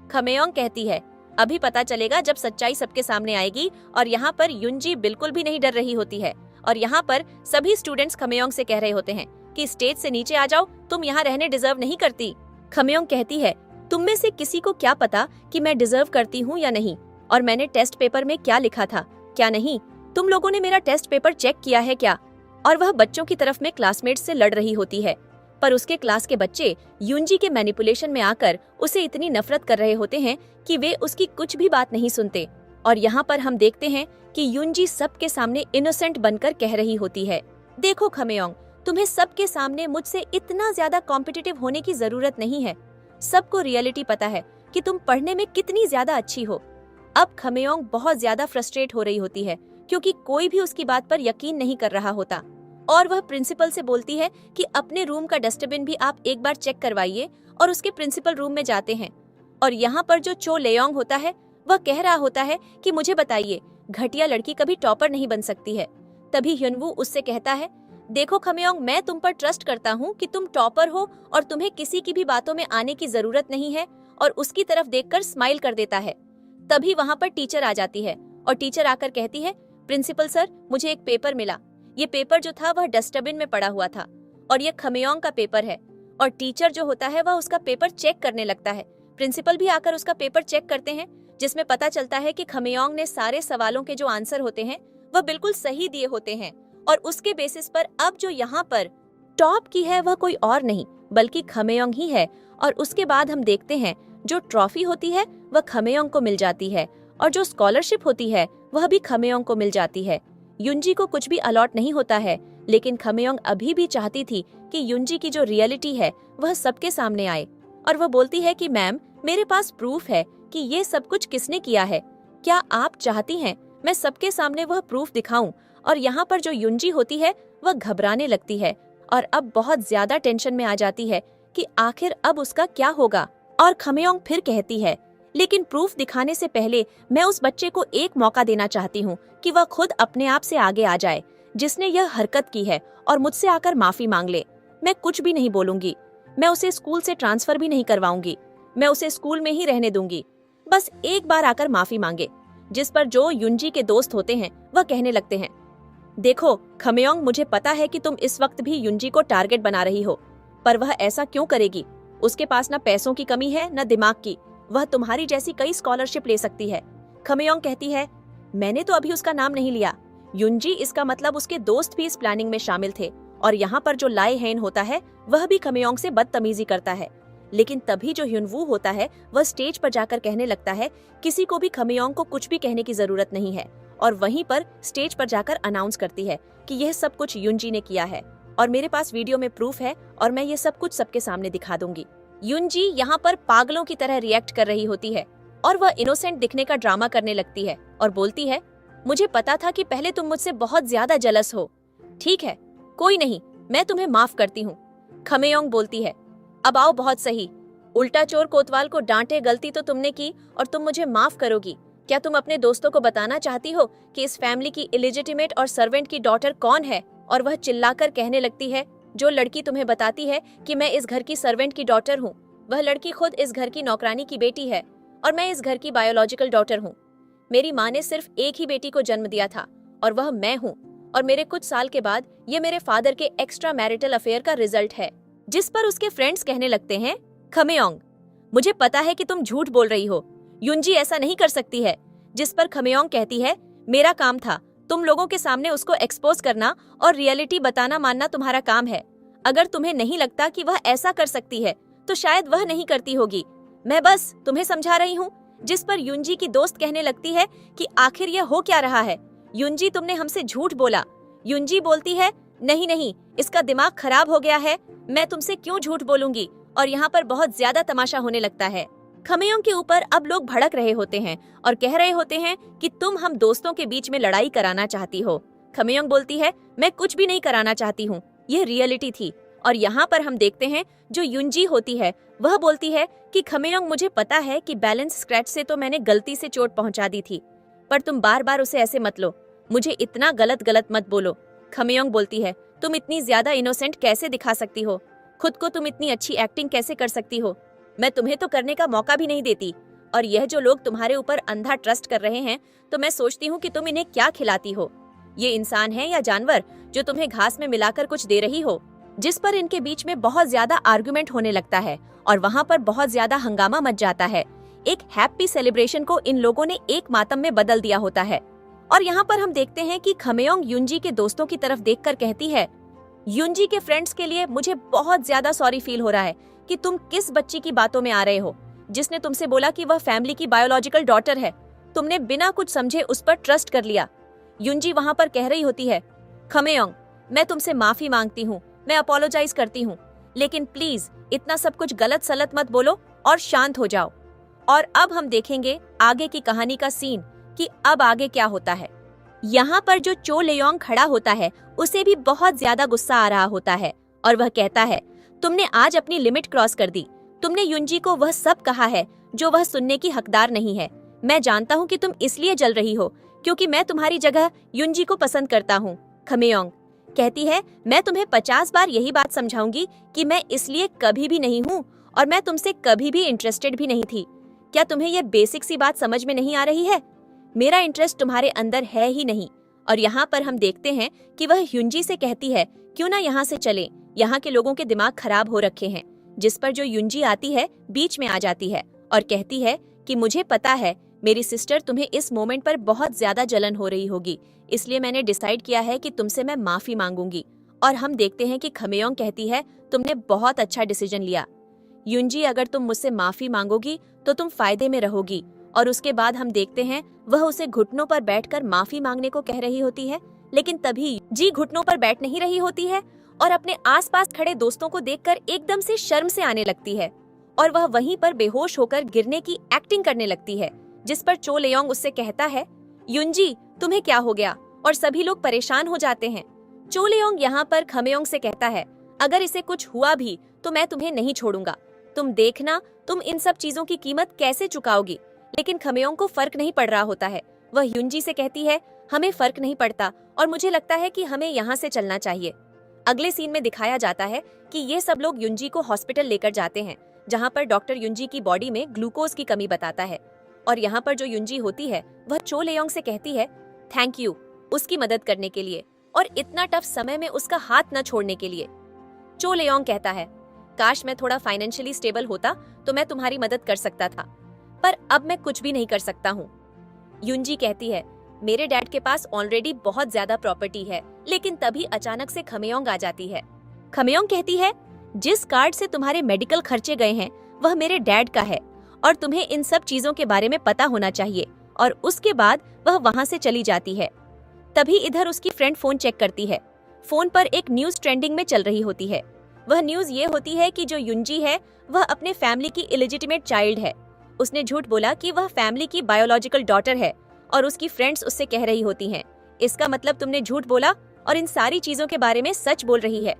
खमेयोंग कहती है अभी पता चलेगा जब सच्चाई सबके सामने आएगी। और यहाँ पर यूनजी बिल्कुल भी नहीं डर रही होती है और यहाँ पर सभी स्टूडेंट्स खमेयोंग से कह रहे होते हैं कि स्टेज से नीचे आ जाओ, तुम यहाँ रहने डिजर्व नहीं करती। खमेयोंग कहती है तुम में से किसी को क्या पता कि मैं डिजर्व करती हूँ या नहीं, और मैंने टेस्ट पेपर में क्या लिखा था क्या नहीं, तुम लोगों ने मेरा टेस्ट पेपर चेक किया है क्या। और वह बच्चों की तरफ में क्लासमेट्स से लड़ रही होती है, पर उसके क्लास के बच्चे यूनजी के मैनिपुलेशन में आकर उसे इतनी नफरत कर रहे होते हैं कि वे उसकी कुछ भी बात नहीं सुनते। और यहाँ पर हम देखते हैं कि यूनजी सबके सामने इनोसेंट बनकर कह रही होती है देखो खमेयोंग, तुम्हें सबके सामने मुझसे इतना ज्यादा कॉम्पिटिटिव होने की जरूरत नहीं है। सबको रियलिटी पता है कि तुम पढ़ने में कितनी ज्यादा अच्छी हो। अब खमेयोंग बहुत ज्यादा फ्रस्ट्रेट हो रही होती है क्योंकि कोई भी उसकी बात पर यकीन नहीं कर रहा होता और वह प्रिंसिपल से बोलती है कि अपने रूम का डस्टबिन भी आप एक बार चेक करवाइए, और उसके प्रिंसिपल रूम में जाते हैं। और यहाँ पर जो चो लेयोंग होता है वह कह रहा होता है कि मुझे बताइए घटिया लड़की कभी टॉपर नहीं बन सकती है। तभी ह्यूनवू उससे कहता है देखो खमेयोंग, मैं तुम पर ट्रस्ट करता हूँ कि तुम टॉपर हो और तुम्हें किसी की भी बातों में आने की जरूरत नहीं है, और उसकी तरफ देखकर स्माइल कर देता है। तभी वहाँ पर टीचर आ जाती है और टीचर आकर कहती है प्रिंसिपल सर, मुझे एक पेपर मिला। ये पेपर जो था वह डस्टबिन में पड़ा हुआ था और ये खमेयोंग का पेपर है। और टीचर जो होता है वह उसका पेपर चेक करने लगता है। प्रिंसिपल भी आकर उसका पेपर चेक करते हैं, जिसमें पता चलता है कि खमेयोंग ने सारे सवालों के जो आंसर होते हैं वह बिल्कुल सही दिए होते हैं। और उसके बेसिस पर अब जो यहाँ पर टॉप की है वह कोई और नहीं बल्कि खमेयोंग ही है। और उसके बाद हम देखते हैं जो ट्रॉफी होती है वह खमेयोंग को मिल जाती है और जो स्कॉलरशिप होती है वह भी खमेयोंग को मिल जाती है। यूनजी को कुछ भी अलॉट नहीं होता है, लेकिन खमेयोंग अभी भी चाहती थी कि यूनजी की जो रियलिटी है वह सबके सामने आए। और वह बोलती है कि मैम, मेरे पास प्रूफ है कि ये सब कुछ किसने किया है, क्या आप चाहती हैं मैं सबके सामने वह प्रूफ दिखाऊं। और यहाँ पर जो यूनजी होती है वह घबराने लगती है और अब बहुत ज्यादा टेंशन में आ जाती है कि आखिर अब उसका क्या होगा। और खमेयोंग फिर कहती है लेकिन प्रूफ दिखाने से पहले मैं उस बच्चे को एक मौका देना चाहती हूँ कि वह खुद अपने आप से आगे आ जाए, जिसने यह हरकत की है, और मुझसे आकर माफी मांग ले। मैं कुछ भी नहीं बोलूंगी, मैं उसे स्कूल से ट्रांसफर भी नहीं करवाऊंगी, मैं उसे स्कूल में ही रहने दूंगी, बस एक बार आकर माफी मांगे। जिस पर जो यूनजी के दोस्त होते हैं वह कहने लगते हैं देखो खमेयोंग, मुझे पता है कि तुम इस वक्त भी यूनजी को टारगेट बना रही हो, पर वह ऐसा क्यों करेगी। उसके पास न पैसों की कमी है न दिमाग की, वह तुम्हारी जैसी कई स्कॉलरशिप ले सकती है। खमेयोंग कहती है मैंने तो अभी उसका नाम नहीं लिया। यूनजी, इसका मतलब उसके दोस्त भी इस प्लानिंग में शामिल थे। और यहाँ पर जो लाई हेन होता है वह भी खमेयोंग से बदतमीजी करता है। लेकिन तभी जो ह्युनवू होता है वह स्टेज पर जाकर कहने लगता है किसी को भी खमेयोंग को कुछ भी कहने की जरूरत नहीं है, और वहीं पर स्टेज पर जाकर अनाउंस करती है कि यह सब कुछ युनजी ने किया है और मेरे पास वीडियो में प्रूफ है और मैं ये सब कुछ सबके सामने दिखा दूंगी। युनजी यहाँ पर पागलों की तरह रिएक्ट कर रही होती है और वह इनोसेंट दिखने का ड्रामा करने लगती है और बोलती है, मुझे पता था कि पहले तुम मुझसे बहुत ज्यादा जलस हो। ठीक है, कोई नहीं, मैं तुम्हें माफ करती हूँ। खमेयोंग बोलती है, अब आओ, बहुत सही, उल्टा चोर कोतवाल को डांटे, गलती तो तुमने की और तुम मुझे माफ करोगी। क्या तुम अपने दोस्तों को बताना चाहती हो कि इस फैमिली की इलिजिटिमेट और सर्वेंट की डॉटर कौन है? और वह चिल्लाकर कहने लगती है, जो लड़की तुम्हें बताती है कि मैं इस घर की सर्वेंट की डॉटर हूँ, वह लड़की खुद इस घर की नौकरानी की बेटी है और मैं इस घर की बायोलॉजिकल डॉटर हूँ। मेरी माँ ने सिर्फ एक ही बेटी को जन्म दिया था और वह मैं हूँ, और मेरे कुछ साल के बाद ये मेरे फादर के एक्स्ट्रा मैरिटल अफेयर का रिजल्ट है। जिस पर उसके फ्रेंड्स कहने लगते हैं, खमेयोंग, मुझे पता है कि तुम झूठ बोल रही हो, युनजी ऐसा नहीं कर सकती है। जिस पर खमेयोंग कहती है, मेरा काम था तुम लोगों के सामने उसको एक्सपोज करना और रियलिटी बताना, मानना तुम्हारा काम है। अगर तुम्हें नहीं लगता कि वह ऐसा कर सकती है तो शायद वह नहीं करती होगी, मैं बस तुम्हें समझा रही हूँ। जिस पर युनजी की दोस्त कहने लगती है कि आखिर यह हो क्या रहा है, युनजी तुमने हमसे झूठ बोला। युनजी बोलती है, नहीं नहीं, इसका दिमाग खराब हो गया है, मैं तुमसे क्यों झूठ बोलूंगी। और यहाँ पर बहुत ज्यादा तमाशा होने लगता है। खमेयोंग के ऊपर अब लोग भड़क रहे होते हैं और कह रहे होते हैं कि तुम हम दोस्तों के बीच में लड़ाई कराना चाहती हो। खमेयोंग बोलती है, मैं कुछ भी नहीं कराना चाहती हूँ, यह रियलिटी थी। और यहाँ पर हम देखते हैं जो युनजी होती है वह बोलती है कि खमेयोंग, मुझे पता है कि बैलेंस स्क्रैच से तो मैंने गलती से चोट पहुंचा दी थी, पर तुम बार बार उसे ऐसे मत लो, मुझे इतना गलत गलत मत बोलो। खमेयोंग बोलती है, तुम इतनी ज्यादा इनोसेंट कैसे दिखा सकती हो खुद को, तुम इतनी अच्छी एक्टिंग कैसे कर सकती हो, मैं तुम्हें तो करने का मौका भी नहीं देती। और यह जो लोग तुम्हारे ऊपर अंधा ट्रस्ट कर रहे हैं, तो मैं सोचती हूँ कि तुम इन्हें क्या खिलाती हो, ये इंसान है या जानवर जो तुम्हें घास में मिलाकर कुछ दे रही हो। जिस पर इनके बीच में बहुत ज्यादा आर्गुमेंट होने लगता है और वहाँ पर बहुत ज्यादा हंगामा मच जाता है। एक हैप्पी सेलिब्रेशन को इन लोगों ने एक मातम में बदल दिया होता है। और यहाँ पर हम देखते हैं कि खमेयोंग युनजी के दोस्तों की तरफ देखकर कहती है, युनजी के फ्रेंड्स के लिए मुझे बहुत ज्यादा सॉरी फील हो रहा है कि तुम किस बच्ची की बातों में आ रहे हो जिसने तुमसे बोला कि वह फैमिली की बायोलॉजिकल डॉटर है। तुमने बिना कुछ समझे उस पर ट्रस्ट कर लिया। युनजी वहाँ पर कह रही होती है, खमेयोंग, मैं तुमसे माफी मांगती हूँ, मैं अपोलोजाइज करती हूँ, लेकिन प्लीज इतना सब कुछ गलत सलत मत बोलो और शांत हो जाओ। और अब हम देखेंगे आगे की कहानी का सीन कि अब आगे क्या होता है। यहाँ पर जो चो लेयोंग खड़ा होता है उसे भी बहुत ज्यादा गुस्सा आ रहा होता है और वह कहता है, तुमने आज अपनी लिमिट क्रॉस कर दी, तुमने युनजी को वह सब कहा है जो वह सुनने की हकदार नहीं है। मैं जानता हूँ कि तुम इसलिए जल रही हो क्योंकि मैं तुम्हारी जगह युनजी को पसंद करता हूँ। खमेयोंग कहती है, मैं तुम्हें 50 बार यही बात समझाऊंगी कि मैं इसलिए कभी भी नहीं हूँ और मैं तुमसे कभी भी इंटरेस्टेड भी नहीं थी। क्या तुम्हें यह बेसिक सी बात समझ में नहीं आ रही है? मेरा इंटरेस्ट तुम्हारे अंदर है ही नहीं। और यहाँ पर हम देखते हैं कि वह युनजी से कहती है, क्यों ना यहाँ से चले, यहाँ के लोगों के दिमाग खराब हो रखे हैं। जिस पर जो युनजी आती है बीच में आ जाती है और कहती है कि मुझे पता है मेरी सिस्टर, तुम्हें इस मोमेंट पर बहुत ज्यादा जलन हो रही होगी, इसलिए मैंने डिसाइड किया है कि तुमसे मैं माफी मांगूंगी। और हम देखते हैं कि खमेयोंग कहती है, तुमने बहुत अच्छा डिसीजन लिया युनजी, अगर तुम मुझसे माफी मांगोगी तो तुम फायदे में रहोगी। और उसके बाद हम देखते हैं वह उसे घुटनों पर बैठकर माफी मांगने को कह रही होती है, लेकिन तभी जी घुटनों पर बैठ नहीं रही होती है और अपने आसपास खड़े दोस्तों को देखकर एकदम से शर्म से आने लगती है और वह वहीं पर बेहोश होकर गिरने की एक्टिंग करने लगती है। जिस पर चो लेयोंग उससे कहता है, युनजी तुम्हें क्या हो गया? और सभी लोग परेशान हो जाते हैं। चो लेयोंग यहाँ पर खमेयोंग से कहता है, अगर इसे कुछ हुआ भी तो मैं तुम्हें नहीं छोड़ूंगा, तुम देखना तुम इन सब चीजों की कीमत कैसे चुकाओगी। लेकिन खमेयोंग को फर्क नहीं पड़ रहा होता है। वह युनजी से कहती है, हमें फर्क नहीं पड़ता और मुझे लगता है कि हमें यहाँ से चलना चाहिए। अगले सीन में दिखाया जाता है कि ये सब लोग युनजी को हॉस्पिटल लेकर जाते हैं, जहाँ पर डॉक्टर युनजी की बॉडी में ग्लूकोज की कमी बताता है। और यहाँ पर जो युनजी होती है वह चो लेयोंग से कहती है, थैंक यू उसकी मदद करने के लिए और इतना टफ समय में उसका हाथ न छोड़ने के लिए। चो लेयोंग कहता है, काश मैं थोड़ा फाइनेंशियली स्टेबल होता तो मैं तुम्हारी मदद कर सकता था, पर अब मैं कुछ भी नहीं कर सकता हूँ। युनजी कहती है, मेरे डैड के पास ऑलरेडी बहुत ज्यादा प्रॉपर्टी है। लेकिन तभी अचानक से खमेयोंग आ जाती है। खमेयोंग कहती है, जिस कार्ड से तुम्हारे मेडिकल खर्चे गए हैं वह मेरे डैड का है और तुम्हें इन सब चीजों के बारे में पता होना चाहिए। और उसके बाद वह वहाँ से चली जाती है। तभी इधर उसकी फ्रेंड फोन चेक करती है। फोन पर एक न्यूज ट्रेंडिंग में चल रही होती है। वह न्यूज ये होती है कि जो युंजी है वह अपने फैमिली की इलिजिटिमेट चाइल्ड है। उसने झूठ बोला कि वह फैमिली की बायोलॉजिकल डॉटर है और उसकी फ्रेंड्स उससे कह रही होती हैं, इसका मतलब तुमने झूठ बोला और इन सारी चीजों के बारे में सच बोल रही है।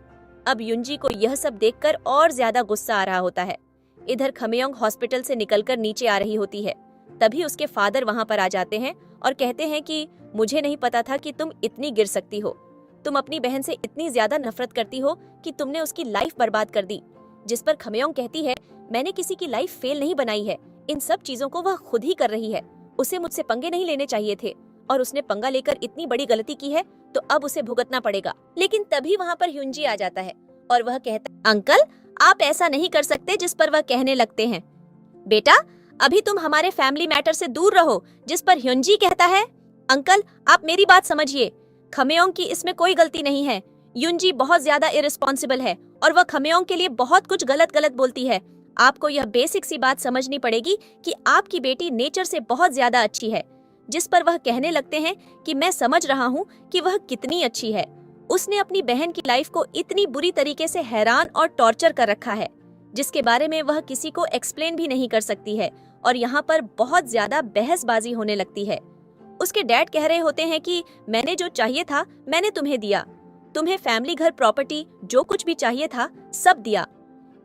अब युंजी को यह सब देखकर और ज्यादा गुस्सा आ रहा होता है। इधर खमेयोंग हॉस्पिटल से निकलकर नीचे आ रही होती है। तभी उसके फादर वहाँ पर आ जाते हैं और कहते हैं कि मुझे नहीं पता था कि तुम इतनी गिर सकती हो। तुम अपनी बहन से इतनी ज्यादा नफरत करती हो कि तुमने उसकी लाइफ बर्बाद कर दी। जिस पर खमेयोंग कहती है, मैंने किसी की लाइफ फेल नहीं बनाई है, इन सब चीजों को वह खुद ही कर रही है। उसे मुझसे पंगे नहीं लेने चाहिए थे और उसने पंगा लेकर इतनी बड़ी गलती की है तो अब उसे भुगतना पड़ेगा। लेकिन तभी वहाँ पर युंजी आ जाता है और वह कहता है, अंकल आप ऐसा नहीं कर सकते। जिस पर वह कहने लगते हैं, बेटा अभी तुम हमारे फैमिली मैटर से दूर रहो। जिस पर युंजी कहता है, अंकल आप मेरी बात समझिए, खमेयोंग की इसमें कोई गलती नहीं है। युंजी बहुत ज्यादा इररिस्पॉन्सिबल है और वह खमेयोंग के लिए बहुत कुछ गलत बोलती है। आपको यह बेसिक सी बात समझनी पड़ेगी कि आपकी बेटी नेचर से बहुत ज्यादा अच्छी है। जिस पर वह कहने लगते हैं कि मैं समझ रहा हूँ कि वह कितनी अच्छी है। उसने अपनी बहन की लाइफ को इतनी बुरी तरीके से हैरान और टॉर्चर कर रखा है जिसके बारे में वह किसी को एक्सप्लेन भी नहीं कर सकती है। और यहाँ पर बहुत ज्यादा बहसबाजी होने लगती है। उसके डैड कह रहे होते हैं कि मैंने जो चाहिए था मैंने तुम्हें दिया, तुम्हें फैमिली घर प्रॉपर्टी जो कुछ भी चाहिए था सब दिया।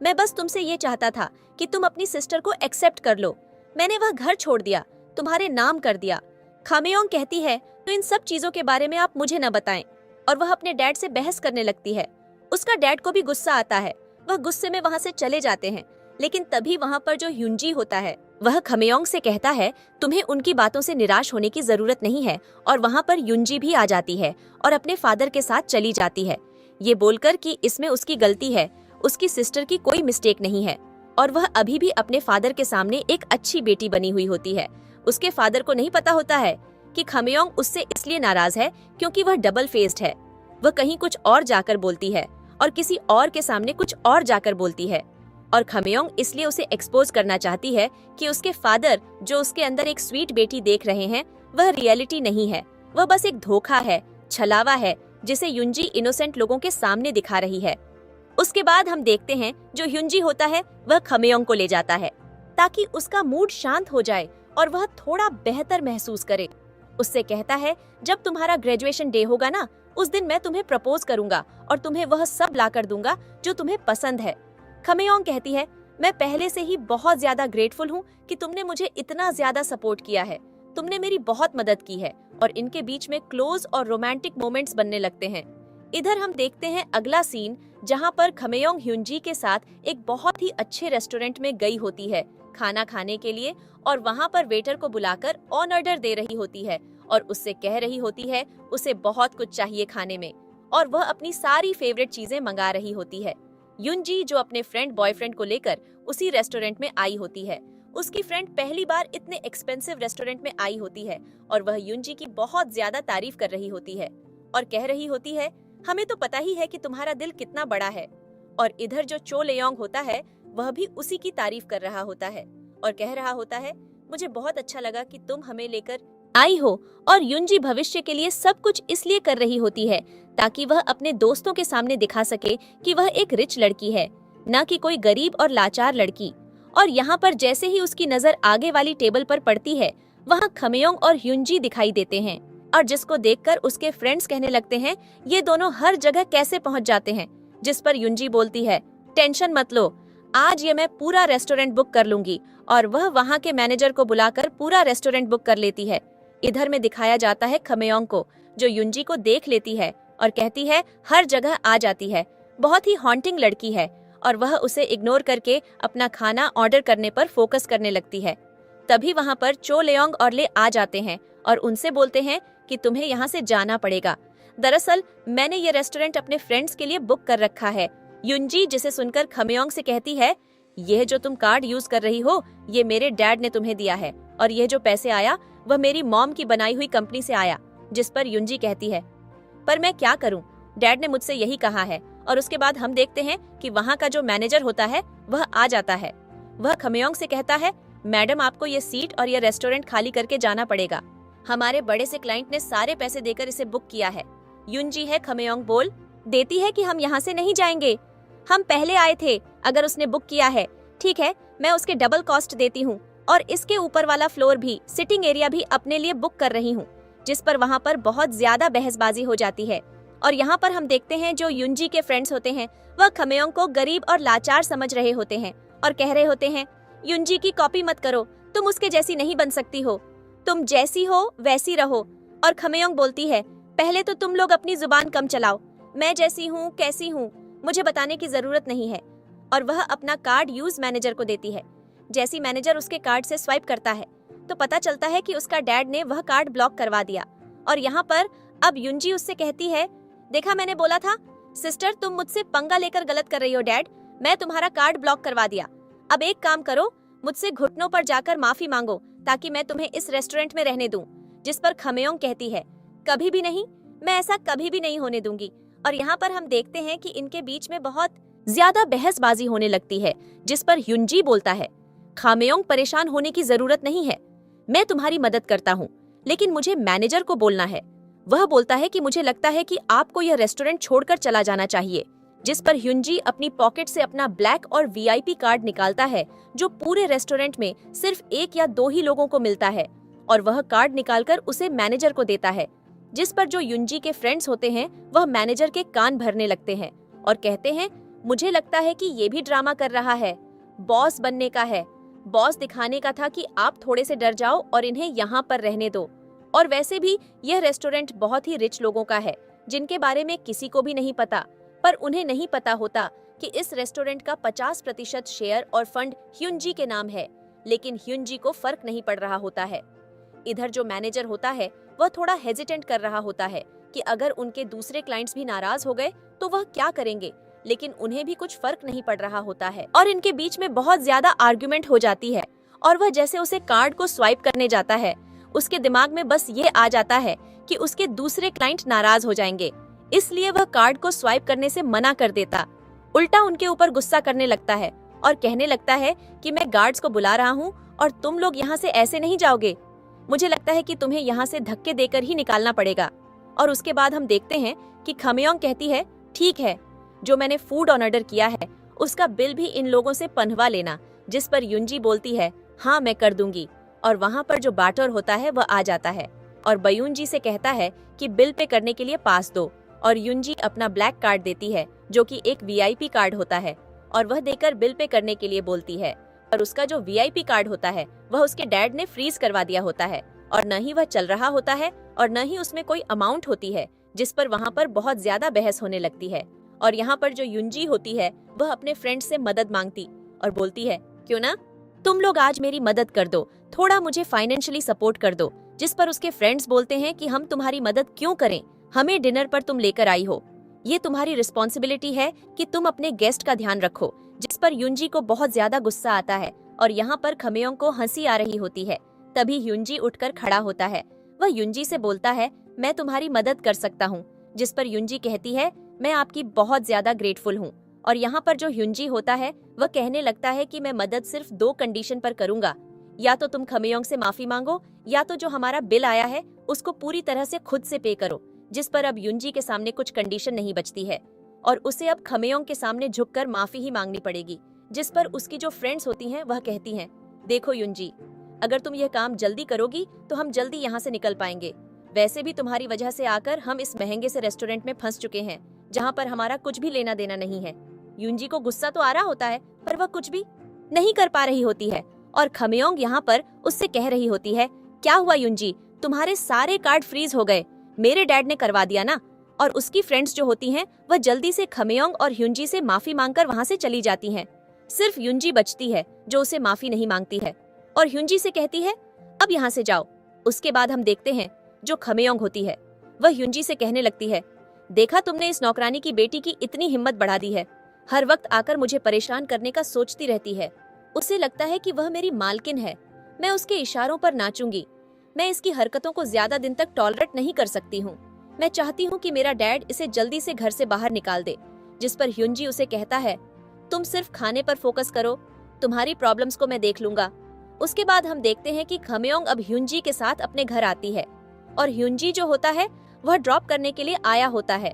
मैं बस तुमसे ये चाहता था कि तुम अपनी सिस्टर को एक्सेप्ट कर लो। मैंने वह घर छोड़ दिया, तुम्हारे नाम कर दिया। खमेयोंग कहती है, तो इन सब चीजों के बारे में आप मुझे न बताएं। और वह अपने डैड से बहस करने लगती है। उसका डैड को भी गुस्सा आता है। वह गुस्से में वहाँ से चले जाते हैं। लेकिन तभी वहाँ पर जो युंजी होता है वह खमेयोंग से कहता है, तुम्हें उनकी बातों से निराश होने की जरूरत नहीं है। और वहाँ पर युंजी भी आ जाती है और अपने फादर के साथ चली जाती है, ये बोलकर कि इसमें उसकी गलती है, उसकी सिस्टर की कोई मिस्टेक नहीं है। और वह अभी भी अपने फादर के सामने एक अच्छी बेटी बनी हुई होती है। उसके फादर को नहीं पता होता है कि खमेयोंग उससे इसलिए नाराज है क्योंकि वह डबल फेस्ड है। वह कहीं कुछ और जाकर बोलती है और किसी और के सामने कुछ और जाकर बोलती है। और खमेयोंग इसलिए उसे एक्सपोज करना चाहती है कि उसके फादर जो उसके अंदर एक स्वीट बेटी देख रहे हैं वह रियलिटी नहीं है, वह बस एक धोखा है, छलावा है जिसे युंजी इनोसेंट लोगों के सामने दिखा रही है। उसके बाद हम देखते हैं जो युंजी होता है वह खमेयोंग को ले जाता है ताकि उसका मूड शांत हो जाए और वह थोड़ा बेहतर महसूस करे। उससे कहता है, जब तुम्हारा ग्रेजुएशन डे होगा ना, उस दिन मैं तुम्हें प्रपोज करूंगा और तुम्हें वह सब ला कर दूंगा जो तुम्हें पसंद है। खमेयोंग कहती है, मैं पहले से ही बहुत ज्यादा ग्रेटफुल हूँ कि तुमने मुझे इतना ज्यादा सपोर्ट किया है, तुमने मेरी बहुत मदद की है। और इनके बीच में क्लोज और रोमांटिक मोमेंट्स बनने लगते हैं। इधर हम देखते हैं अगला सीन जहाँ पर खमेयोंग युंजी के साथ एक बहुत ही अच्छे रेस्टोरेंट में गई होती है खाना खाने के लिए। और वहाँ पर वेटर को बुलाकर ऑन ऑर्डर दे रही होती है और उससे कह रही होती है उसे बहुत कुछ चाहिए खाने में और वह अपनी सारी फेवरेट चीजें मंगा रही होती है। युंजी जो अपने फ्रेंड बॉयफ्रेंड को लेकर उसी रेस्टोरेंट में आई होती है। उसकी फ्रेंड पहली बार इतने एक्सपेंसिव रेस्टोरेंट में आई होती है और वह युंजी की बहुत ज्यादा तारीफ कर रही होती है और कह रही होती है, हमें तो पता ही है कि तुम्हारा दिल कितना बड़ा है। और इधर जो चो लेयोंग होता है वह भी उसी की तारीफ कर रहा होता है और कह रहा होता है, मुझे बहुत अच्छा लगा कि तुम हमें लेकर आई हो। और युंजी भविष्य के लिए सब कुछ इसलिए कर रही होती है ताकि वह अपने दोस्तों के सामने दिखा सके कि वह एक रिच लड़की है, न कि कोई गरीब और लाचार लड़की। और यहाँ पर जैसे ही उसकी नजर आगे वाली टेबल पर पड़ती है वहाँ खमेयोंग और युंजी दिखाई देते हैं और जिसको देखकर उसके फ्रेंड्स कहने लगते हैं, ये दोनों हर जगह कैसे पहुँच जाते हैं। जिस पर युंजी बोलती है, टेंशन मत लो, आज ये मैं पूरा रेस्टोरेंट बुक कर लूंगी। और वह वहाँ के मैनेजर को बुलाकर पूरा रेस्टोरेंट बुक कर लेती है। इधर में दिखाया जाता है खमेयोंग को जो युंजी को देख लेती है और कहती है, हर जगह आ जाती है, बहुत ही हॉन्टिंग लड़की है। और वह उसे इग्नोर करके अपना खाना ऑर्डर करने पर फोकस करने लगती है। तभी वहाँ पर चो लेयोंग और ले आ जाते हैं और उनसे बोलते हैं कि तुम्हें यहाँ से जाना पड़ेगा। दरअसल मैंने ये रेस्टोरेंट अपने फ्रेंड्स के लिए बुक कर रखा है। युंजी जिसे सुनकर खमेयोंग से कहती है, यह जो तुम कार्ड यूज कर रही हो ये मेरे डैड ने तुम्हें दिया है और यह जो पैसे आया वह मेरी मॉम की बनाई हुई कंपनी से आया। जिस पर युंजी कहती है, पर मैं क्या करूं, डैड ने मुझसे यही कहा है और उसके बाद हम देखते हैं कि वहाँ का जो मैनेजर होता है वह आ जाता है। वह खमेयोंग से कहता है, मैडम आपको ये सीट और ये रेस्टोरेंट खाली करके जाना पड़ेगा। हमारे बड़े से क्लाइंट ने सारे पैसे देकर इसे बुक किया है। युनजी है, खमेयोंग बोल देती है कि हम यहाँ से नहीं जाएंगे, हम पहले आए थे। अगर उसने बुक किया है ठीक है, मैं उसके डबल कॉस्ट देती हूँ और इसके ऊपर वाला फ्लोर भी, सिटिंग एरिया भी अपने लिए बुक कर रही हूँ। जिस पर वहाँ पर बहुत ज्यादा बहसबाजी हो जाती है। और यहाँ पर हम देखते हैं जो युनजी के फ्रेंड्स होते हैं वह खमेयोंग को गरीब और लाचार समझ रहे होते हैं और कह रहे होते हैं, युनजी की कॉपी मत करो, तुम उसके जैसी नहीं बन सकती हो, तुम जैसी हो वैसी रहो। और खमेयोंग बोलती है, पहले तो तुम लोग अपनी जुबान कम चलाओ, मैं जैसी हूँ कैसी हूँ मुझे बताने की जरूरत नहीं है। और वह अपना कार्ड यूज मैनेजर को देती है। जैसी मैनेजर उसके कार्ड से स्वाइप करता है तो पता चलता है कि उसका डैड ने वह कार्ड ब्लॉक करवा दिया। और यहाँ पर अब युनजी उससे कहती है, देखा मैंने बोला था सिस्टर, तुम मुझसे पंगा लेकर गलत कर रही हो डैड, मैं तुम्हारा कार्ड ब्लॉक करवा दिया। अब एक काम करो, मुझसे घुटनों पर जाकर माफी मांगो ताकि मैं तुम्हें इस रेस्टोरेंट में रहने दूं। जिस पर खमेयोंग कहती है, कभी भी नहीं, मैं ऐसा कभी भी नहीं होने दूंगी। और यहाँ पर हम देखते हैं कि इनके बीच में बहुत ज्यादा बहसबाजी होने लगती है, जिस पर युनजी बोलता है, खमेयोंग परेशान होने की जरूरत नहीं है, मैं तुम्हारी मदद करता हूँ, लेकिन मुझे मैनेजर को बोलना है। वह बोलता है कि मुझे लगता है कि आपको यह रेस्टोरेंट छोड़कर चला जाना चाहिए। जिस पर युनजी अपनी पॉकेट से अपना ब्लैक और वीआईपी कार्ड निकालता है जो पूरे रेस्टोरेंट में सिर्फ 1 या 2 ही लोगों को मिलता है, और वह कार्ड निकालकर उसे मैनेजर को देता है। जिस पर जो युनजी के फ्रेंड्स होते हैं वह मैनेजर के कान भरने लगते हैं और कहते हैं, मुझे लगता है कि ये भी ड्रामा कर रहा है, बॉस बनने का है, बॉस दिखाने का था कि आप थोड़े से डर जाओ और इन्हें यहाँ पर रहने दो। और वैसे भी यह रेस्टोरेंट बहुत ही रिच लोगों का है जिनके बारे में किसी को भी नहीं पता, पर उन्हें नहीं पता होता कि इस रेस्टोरेंट का 50% शेयर और फंड युनजी के नाम है। लेकिन युनजी को फर्क नहीं पड़ रहा होता है। इधर जो मैनेजर होता है वह थोड़ा हेजिटेंट कर रहा होता है कि अगर उनके दूसरे क्लाइंट्स भी नाराज हो गए तो वह क्या करेंगे, लेकिन उन्हें भी कुछ फर्क नहीं पड़ रहा होता है। और इनके बीच में बहुत ज्यादा आर्ग्यूमेंट हो जाती है और वह जैसे उसे कार्ड को स्वाइप करने जाता है, उसके दिमाग में बस ये आ जाता है कि उसके दूसरे क्लाइंट नाराज हो जाएंगे, इसलिए वह कार्ड को स्वाइप करने से मना कर देता। उल्टा उनके ऊपर गुस्सा करने लगता है और कहने लगता है कि मैं गार्ड्स को बुला रहा हूँ और तुम लोग यहाँ से ऐसे नहीं जाओगे, मुझे लगता है कि तुम्हें यहाँ से धक्के देकर ही निकालना पड़ेगा। और उसके बाद हम देखते हैं कि खमेयोंग कहती है, ठीक है, जो मैंने फूड ऑर्डर किया है उसका बिल भी इन लोगों से पनवा लेना। जिस पर युनजी बोलती है, हाँ मैं कर दूंगी। और वहाँ पर जो बाटर होता है वह आ जाता है और बयूनजी से कहता है कि बिल पे करने के लिए पास दो। और युनजी अपना ब्लैक कार्ड देती है जो कि एक वीआईपी कार्ड होता है और वह देकर बिल पे करने के लिए बोलती है। और उसका जो वीआईपी कार्ड होता है वह उसके डैड ने फ्रीज करवा दिया होता है और न ही वह चल रहा होता है और न ही उसमें कोई अमाउंट होती है, जिस पर वहाँ पर बहुत ज्यादा बहस होने लगती है। और यहाँ पर जो युनजी होती है वह अपने फ्रेंड से मदद मांगती और बोलती है, क्यों ना तुम लोग आज मेरी मदद कर दो, थोड़ा मुझे फाइनेंशियली सपोर्ट कर दो। जिस पर उसके फ्रेंड्स बोलते हैं कि हम तुम्हारी मदद क्यों करें, हमें डिनर पर तुम लेकर आई हो, ये तुम्हारी रिस्पॉन्सिबिलिटी है कि तुम अपने गेस्ट का ध्यान रखो। जिस पर युनजी को बहुत ज्यादा गुस्सा आता है और यहाँ पर खमेयोंग को हंसी आ रही होती है। तभी युनजी उठकर खड़ा होता है, वह युनजी से बोलता है, मैं तुम्हारी मदद कर सकता हूँ। जिस पर युनजी कहती है, मैं आपकी बहुत ज्यादा ग्रेटफुल हूँ। और यहाँ पर जो युनजी होता है वह कहने लगता है कि मैं मदद सिर्फ 2 कंडीशन पर करूंगा, या तो तुम खमेयोंग से माफी मांगो या तो जो हमारा बिल आया है उसको पूरी तरह से खुद से पे करो। जिस पर अब युनजी के सामने कुछ कंडीशन नहीं बचती है और उसे अब खमेयोंग के सामने झुककर माफी ही मांगनी पड़ेगी। जिस पर उसकी जो फ्रेंड्स होती हैं वह कहती हैं, देखो युनजी, अगर तुम यह काम जल्दी करोगी तो हम जल्दी यहाँ से निकल पाएंगे। वैसे भी तुम्हारी वजह से आकर हम इस महंगे से रेस्टोरेंट में फंस चुके हैं जहाँ पर हमारा कुछ भी लेना देना नहीं है। युनजी को गुस्सा तो आ रहा होता है पर वह कुछ भी नहीं कर पा रही होती है और खमेयोंग यहाँ पर उससे कह रही होती है, क्या हुआ युनजी, तुम्हारे सारे कार्ड फ्रीज हो गए, मेरे डैड ने करवा दिया ना। और उसकी फ्रेंड्स जो होती हैं वह जल्दी से खमेयोंग और युनजी से माफी मांगकर वहाँ से चली जाती हैं। सिर्फ युनजी बचती है जो उसे माफी नहीं मांगती है और युनजी से कहती है, अब यहाँ से जाओ। उसके बाद हम देखते हैं जो खमेयोंग होती है वह युनजी से कहने लगती है, देखा तुमने इस नौकरानी की बेटी की इतनी हिम्मत बढ़ा दी है, हर वक्त आकर मुझे परेशान करने का सोचती रहती है। उसे लगता है कि वह मेरी मालकिन है, मैं उसके इशारों पर नाचूंगी। मैं इसकी हरकतों को ज्यादा दिन तक टॉलरेट नहीं कर सकती हूँ। मैं चाहती हूँ कि मेरा डैड इसे जल्दी से घर से बाहर निकाल दे। जिस पर ह्युंजी उसे कहता है, तुम सिर्फ खाने पर फोकस करो, तुम्हारी प्रॉब्लम्स को मैं देख लूंगा। उसके बाद हम देखते हैं कि खमेयोंग अब ह्युंजी के साथ अपने घर आती है और ह्युंजी जो होता है वह ड्रॉप करने के लिए आया होता है।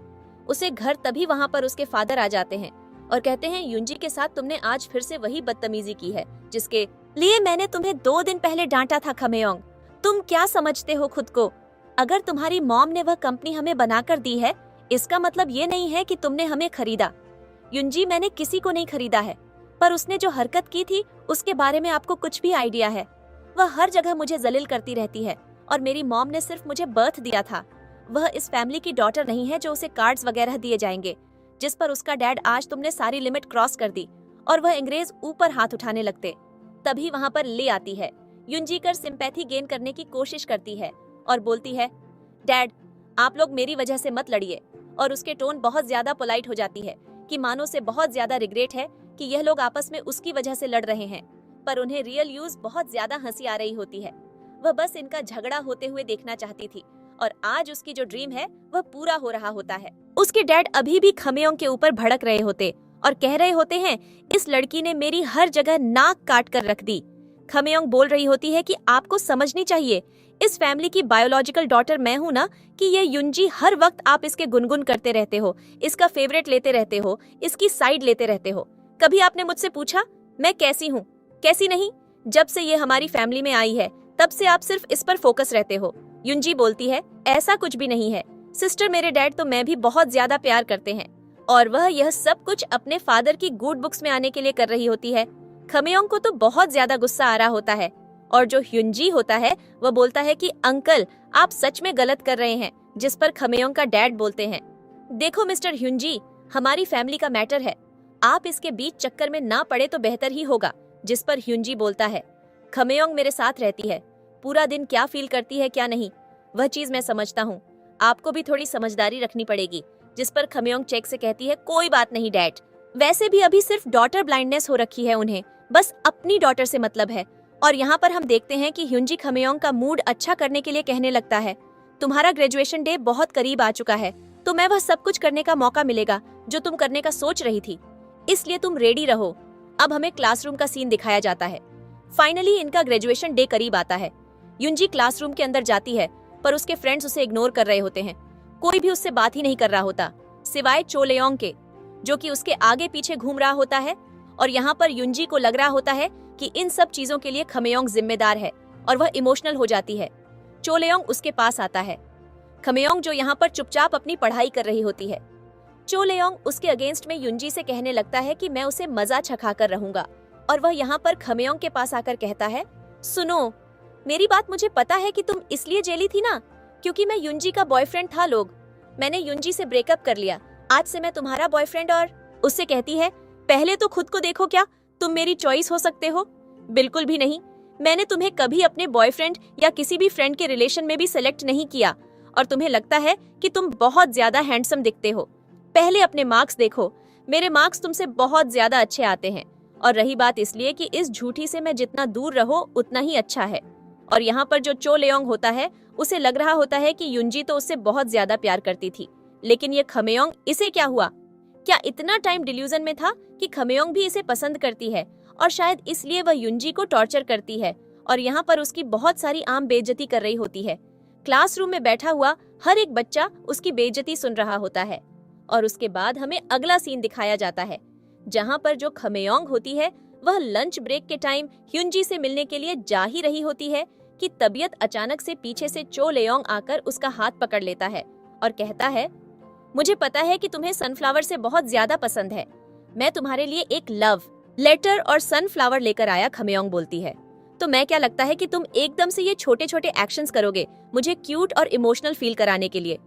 उसे घर तभी वहाँ पर उसके फादर आ जाते हैं और कहते हैं, ह्युंजी के साथ तुमने आज फिर से वही बदतमीजी की है जिसके लिए मैंने तुम्हें 2 दिन पहले डांटा था। खमेयोंग, तुम क्या समझते हो खुद को? अगर तुम्हारी मॉम ने वह कंपनी हमें बनाकर दी है, इसका मतलब ये नहीं है कि तुमने हमें खरीदा। ह्युंजी, मैंने किसी को नहीं खरीदा है, पर उसने जो हरकत की थी उसके बारे में आपको कुछ भी आइडिया है? वह हर जगह मुझे जलील करती रहती है और मेरी मॉम ने सिर्फ मुझे बर्थ दिया था। वह इस फैमिली की डॉटर नहीं है जो उसे कार्ड्स वगैरह दिए जाएंगे, जिस पर उसका डैड आज तुमने सारी लिमिट क्रॉस कर दी और वह अंग्रेज ऊपर हाथ उठाने लगते। तभी वहाँ पर ले आती है। ह्युंजी कर सिंपैथी गेन करने की कोशिश करती है और बोलती है, डैड आप लोग मेरी वजह से मत लड़िए। और उसके टोन बहुत ज्यादा पोलाइट हो जाती है कि मानो से बहुत ज्यादा रिग्रेट है कि यह लोग आपस में उसकी वजह से लड़ रहे हैं, पर उन्हें रियल यूज बहुत ज्यादा हंसी आ रही होती है। वह बस इनका झगड़ा होते हुए देखना चाहती थी और आज उसकी जो ड्रीम है वह पूरा हो रहा होता है। उसके डैड अभी भी खमेयोंग के ऊपर भड़क रहे होते और कह रहे होते हैं, इस लड़की ने मेरी हर जगह नाक काट कर रख दी। खमेयोंग बोल रही होती है कि आपको समझनी चाहिए, इस फैमिली की बायोलॉजिकल डॉटर मैं हूँ ना, कि ये ह्युंजी हर वक्त आप इसके गुनगुन करते रहते हो, इसका फेवरेट लेते रहते हो, इसकी साइड लेते रहते हो। कभी आपने मुझसे पूछा मैं कैसी हूँ? कैसी नहीं। जब से ये हमारी फैमिली में आई है तब से आप सिर्फ इस पर फोकस रहते हो। ह्युंजी बोलती है, ऐसा कुछ भी नहीं है सिस्टर, मेरे डैड तो मैं भी बहुत ज्यादा प्यार करते हैं और वह यह सब कुछ अपने फादर की गुड बुक्स में आने के लिए कर रही होती है। खमेयोंग को तो बहुत ज्यादा गुस्सा आ रहा होता है और जो ह्युंजी होता है वह बोलता है कि अंकल आप सच में गलत कर रहे हैं, जिस पर खमेयोंग का डैड बोलते हैं, देखो मिस्टर ह्युंजी, हमारी फैमिली का मैटर है, आप इसके बीच चक्कर में ना पड़े तो बेहतर ही होगा। जिस पर ह्युंजी बोलता है, खमेयोंग मेरे साथ रहती है, पूरा दिन क्या फील करती है क्या नहीं, वह चीज मैं समझता हूँ, आपको भी थोड़ी समझदारी रखनी पड़ेगी। जिस पर खमेयोंग चेक से कहती है, कोई बात नहीं डैड, वैसे भी अभी सिर्फ डॉटर ब्लाइंडनेस हो रखी है, उन्हें बस अपनी डॉटर से मतलब है। और यहाँ पर हम देखते हैं कि ह्युंजी खमेयोंग का मूड अच्छा करने के लिए कहने लगता है, तुम्हारा ग्रेजुएशन डे बहुत करीब आ चुका है, तुम्हें वह सब कुछ करने का मौका मिलेगा जो तुम करने का सोच रही थी, इसलिए तुम रेडी रहो। अब हमें क्लासरूम का सीन दिखाया जाता है। फाइनली इनका ग्रेजुएशन डे करीब आता है। ह्युंजी क्लासरूम के अंदर जाती है पर उसके फ्रेंड्स उसे इग्नोर कर रहे होते हैं, कोई भी उससे बात ही नहीं कर रहा होता सिवाय चोलेयोंग के, जो कि उसके आगे पीछे घूम रहा होता है। और यहाँ पर ह्युंजी को लग रहा होता है कि इन सब चीजों के लिए खमेयोंग जिम्मेदार है और वह इमोशनल हो जाती है। चोलेयोंग उसके पास आता है। खमेयोंग जो यहाँ पर चुपचाप अपनी पढ़ाई कर रही होती है, चोलेयोंग उसके अगेंस्ट में ह्युंजी से कहने लगता है कि मैं उसे मजा चखा कर रहूंगा। और वह यहाँ पर खमेयोंग के पास आकर कहता है, सुनो मेरी बात, मुझे पता है कि तुम इसलिए जेली थी ना क्योंकि मैं ह्युंजी का बॉयफ्रेंड था। लोग, मैंने ह्युंजी से ब्रेकअप कर लिया, आज से मैं तुम्हारा बॉयफ्रेंड। और उससे कहती है, पहले तो खुद को देखो, क्या तुम मेरी चॉइस हो सकते हो? बिल्कुल भी नहीं, मैंने तुम्हें कभी अपने बॉयफ्रेंड या किसी भी फ्रेंड के रिलेशन में भी सिलेक्ट नहीं किया और तुम्हें लगता है कि तुम बहुत ज्यादा हैंडसम दिखते हो। पहले अपने मार्क्स देखो, मेरे मार्क्स तुमसे बहुत ज्यादा अच्छे आते हैं और रही बात इसलिए कि इस झूठी से मैं जितना दूर रहो उतना ही अच्छा है। और यहाँ पर जो चोलेयोंग होता है उसे लग रहा होता है कि ह्युंजी तो उससे बहुत ज्यादा प्यार करती थी, लेकिन ये खमेयोंग, इसे क्या हुआ? क्या इतना टाइम डिल्यूजन में था कि खमेयोंग भी इसे पसंद करती है और शायद इसलिए वह ह्युंजी को टॉर्चर करती है और यहाँ पर उसकी बहुत सारी आम बेइज्जती कर रही होती है। क्लासरूम में बैठा हुआ हर एक बच्चा उसकी बेइज्जती सुन रहा होता है। और उसके बाद हमें अगला सीन दिखाया जाता है जहाँ पर जो खमेयोंग होती है वह लंच ब्रेक के टाइम ह्युंजी से मिलने के लिए जा ही रही होती है कि तबीयत अचानक से पीछे से चोलेयोंग आकर उसका हाथ पकड़ लेता है और कहता है, मुझे पता है कि तुम्हें सनफ्लावर से बहुत ज्यादा पसंद है, मैं तुम्हारे लिए एक लव लेटर और सनफ्लावर लेकर आया। खमेयोंग बोलती है, तो मैं क्या लगता है कि तुम एकदम से ये छोटे छोटे एक्शंस करोगे मुझे क्यूट और इमोशनल फील कराने के लिए,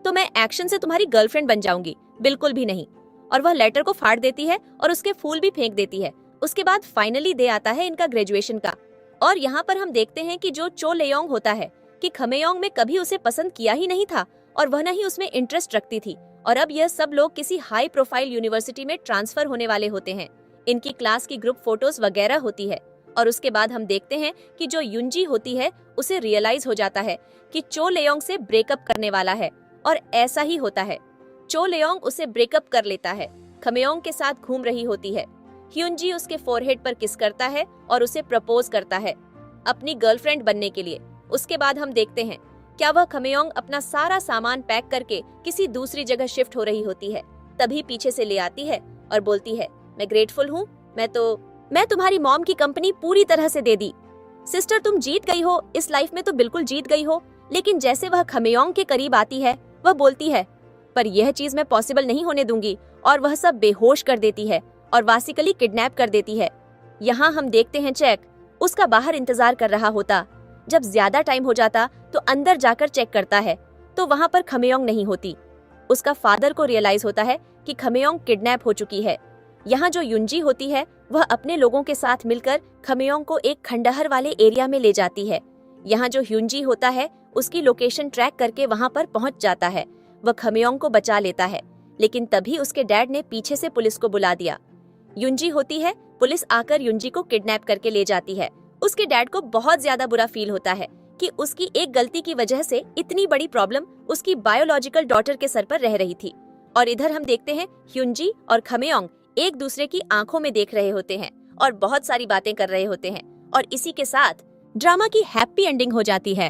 तो मैं एक्शन से तुम्हारी गर्लफ्रेंड बन जाऊंगी? बिल्कुल भी नहीं। और वह लेटर को फाड़ देती है और उसके फूल भी फेंक देती है। उसके बाद फाइनली दे आता है इनका ग्रेजुएशन का। और यहाँ पर हम देखते हैं कि जो चोलेयोंग होता है कि खमेयोंग में कभी उसे पसंद किया ही नहीं था और वह न ही उसमें इंटरेस्ट रखती थी। और अब यह सब लोग किसी हाई प्रोफाइल यूनिवर्सिटी में ट्रांसफर होने वाले होते हैं। इनकी क्लास की ग्रुप फोटोज वगैरह होती है। और उसके बाद हम देखते हैं कि जो ह्युंजी होती है उसे रियलाइज हो जाता है कि चोलेयोंग से ब्रेकअप करने वाला है और ऐसा ही होता है। चोलेयोंग उसे ब्रेकअप कर लेता है खमेयोंग के साथ घूम रही होती है। ह्युनजी उसके फोरहेड पर किस करता है और उसे प्रपोज करता है अपनी गर्लफ्रेंड बनने के लिए। उसके बाद हम देखते हैं क्या वह खमेयोंग अपना सारा सामान पैक करके किसी दूसरी जगह शिफ्ट हो रही होती है। तभी पीछे से ले आती है और बोलती है, मैं ग्रेटफुल हूँ, मैं तुम्हारी मॉम की कंपनी पूरी तरह से दे दी। सिस्टर, तुम जीत गई हो, इस लाइफ में तो बिल्कुल जीत गई हो। लेकिन जैसे वह खमेयोंग के करीब आती है, वह बोलती है, पर यह चीज मैं पॉसिबल नहीं होने दूंगी, और वह सब बेहोश कर देती है और वासिकली किडनैप कर देती है। यहाँ हम देखते हैं चेक उसका बाहर इंतजार कर रहा होता। जब ज्यादा टाइम हो जाता तो अंदर जाकर चेक करता है तो वहाँ पर खमेयोंग नहीं होती। उसका फादर को रियलाइज होता है कि खमेयोंग किडनैप हो चुकी है। यहाँ जो युंजी होती है वह अपने लोगों के साथ मिलकर खमेयोंग को एक खंडहर वाले एरिया में ले जाती है। यहाँ जो ह्युनजी होता है उसकी लोकेशन ट्रैक करके वहाँ पर पहुँच जाता है। वह खमेयोंग को बचा लेता है, लेकिन तभी उसके डैड ने पीछे से पुलिस को बुला दिया। युंजी होती है, पुलिस आकर युंजी को किडनैप करके ले जाती है। उसके डैड को बहुत ज्यादा बुरा फील होता है कि उसकी एक गलती की वजह से इतनी बड़ी प्रॉब्लम उसकी बायोलॉजिकल डॉटर के सर पर रह रही थी। और इधर हम देखते हैं ह्युनजी और खमेयोंग एक दूसरे की आंखों में देख रहे होते हैं और बहुत सारी बातें कर रहे होते हैं, और इसी के साथ ड्रामा की हैप्पी एंडिंग हो जाती है।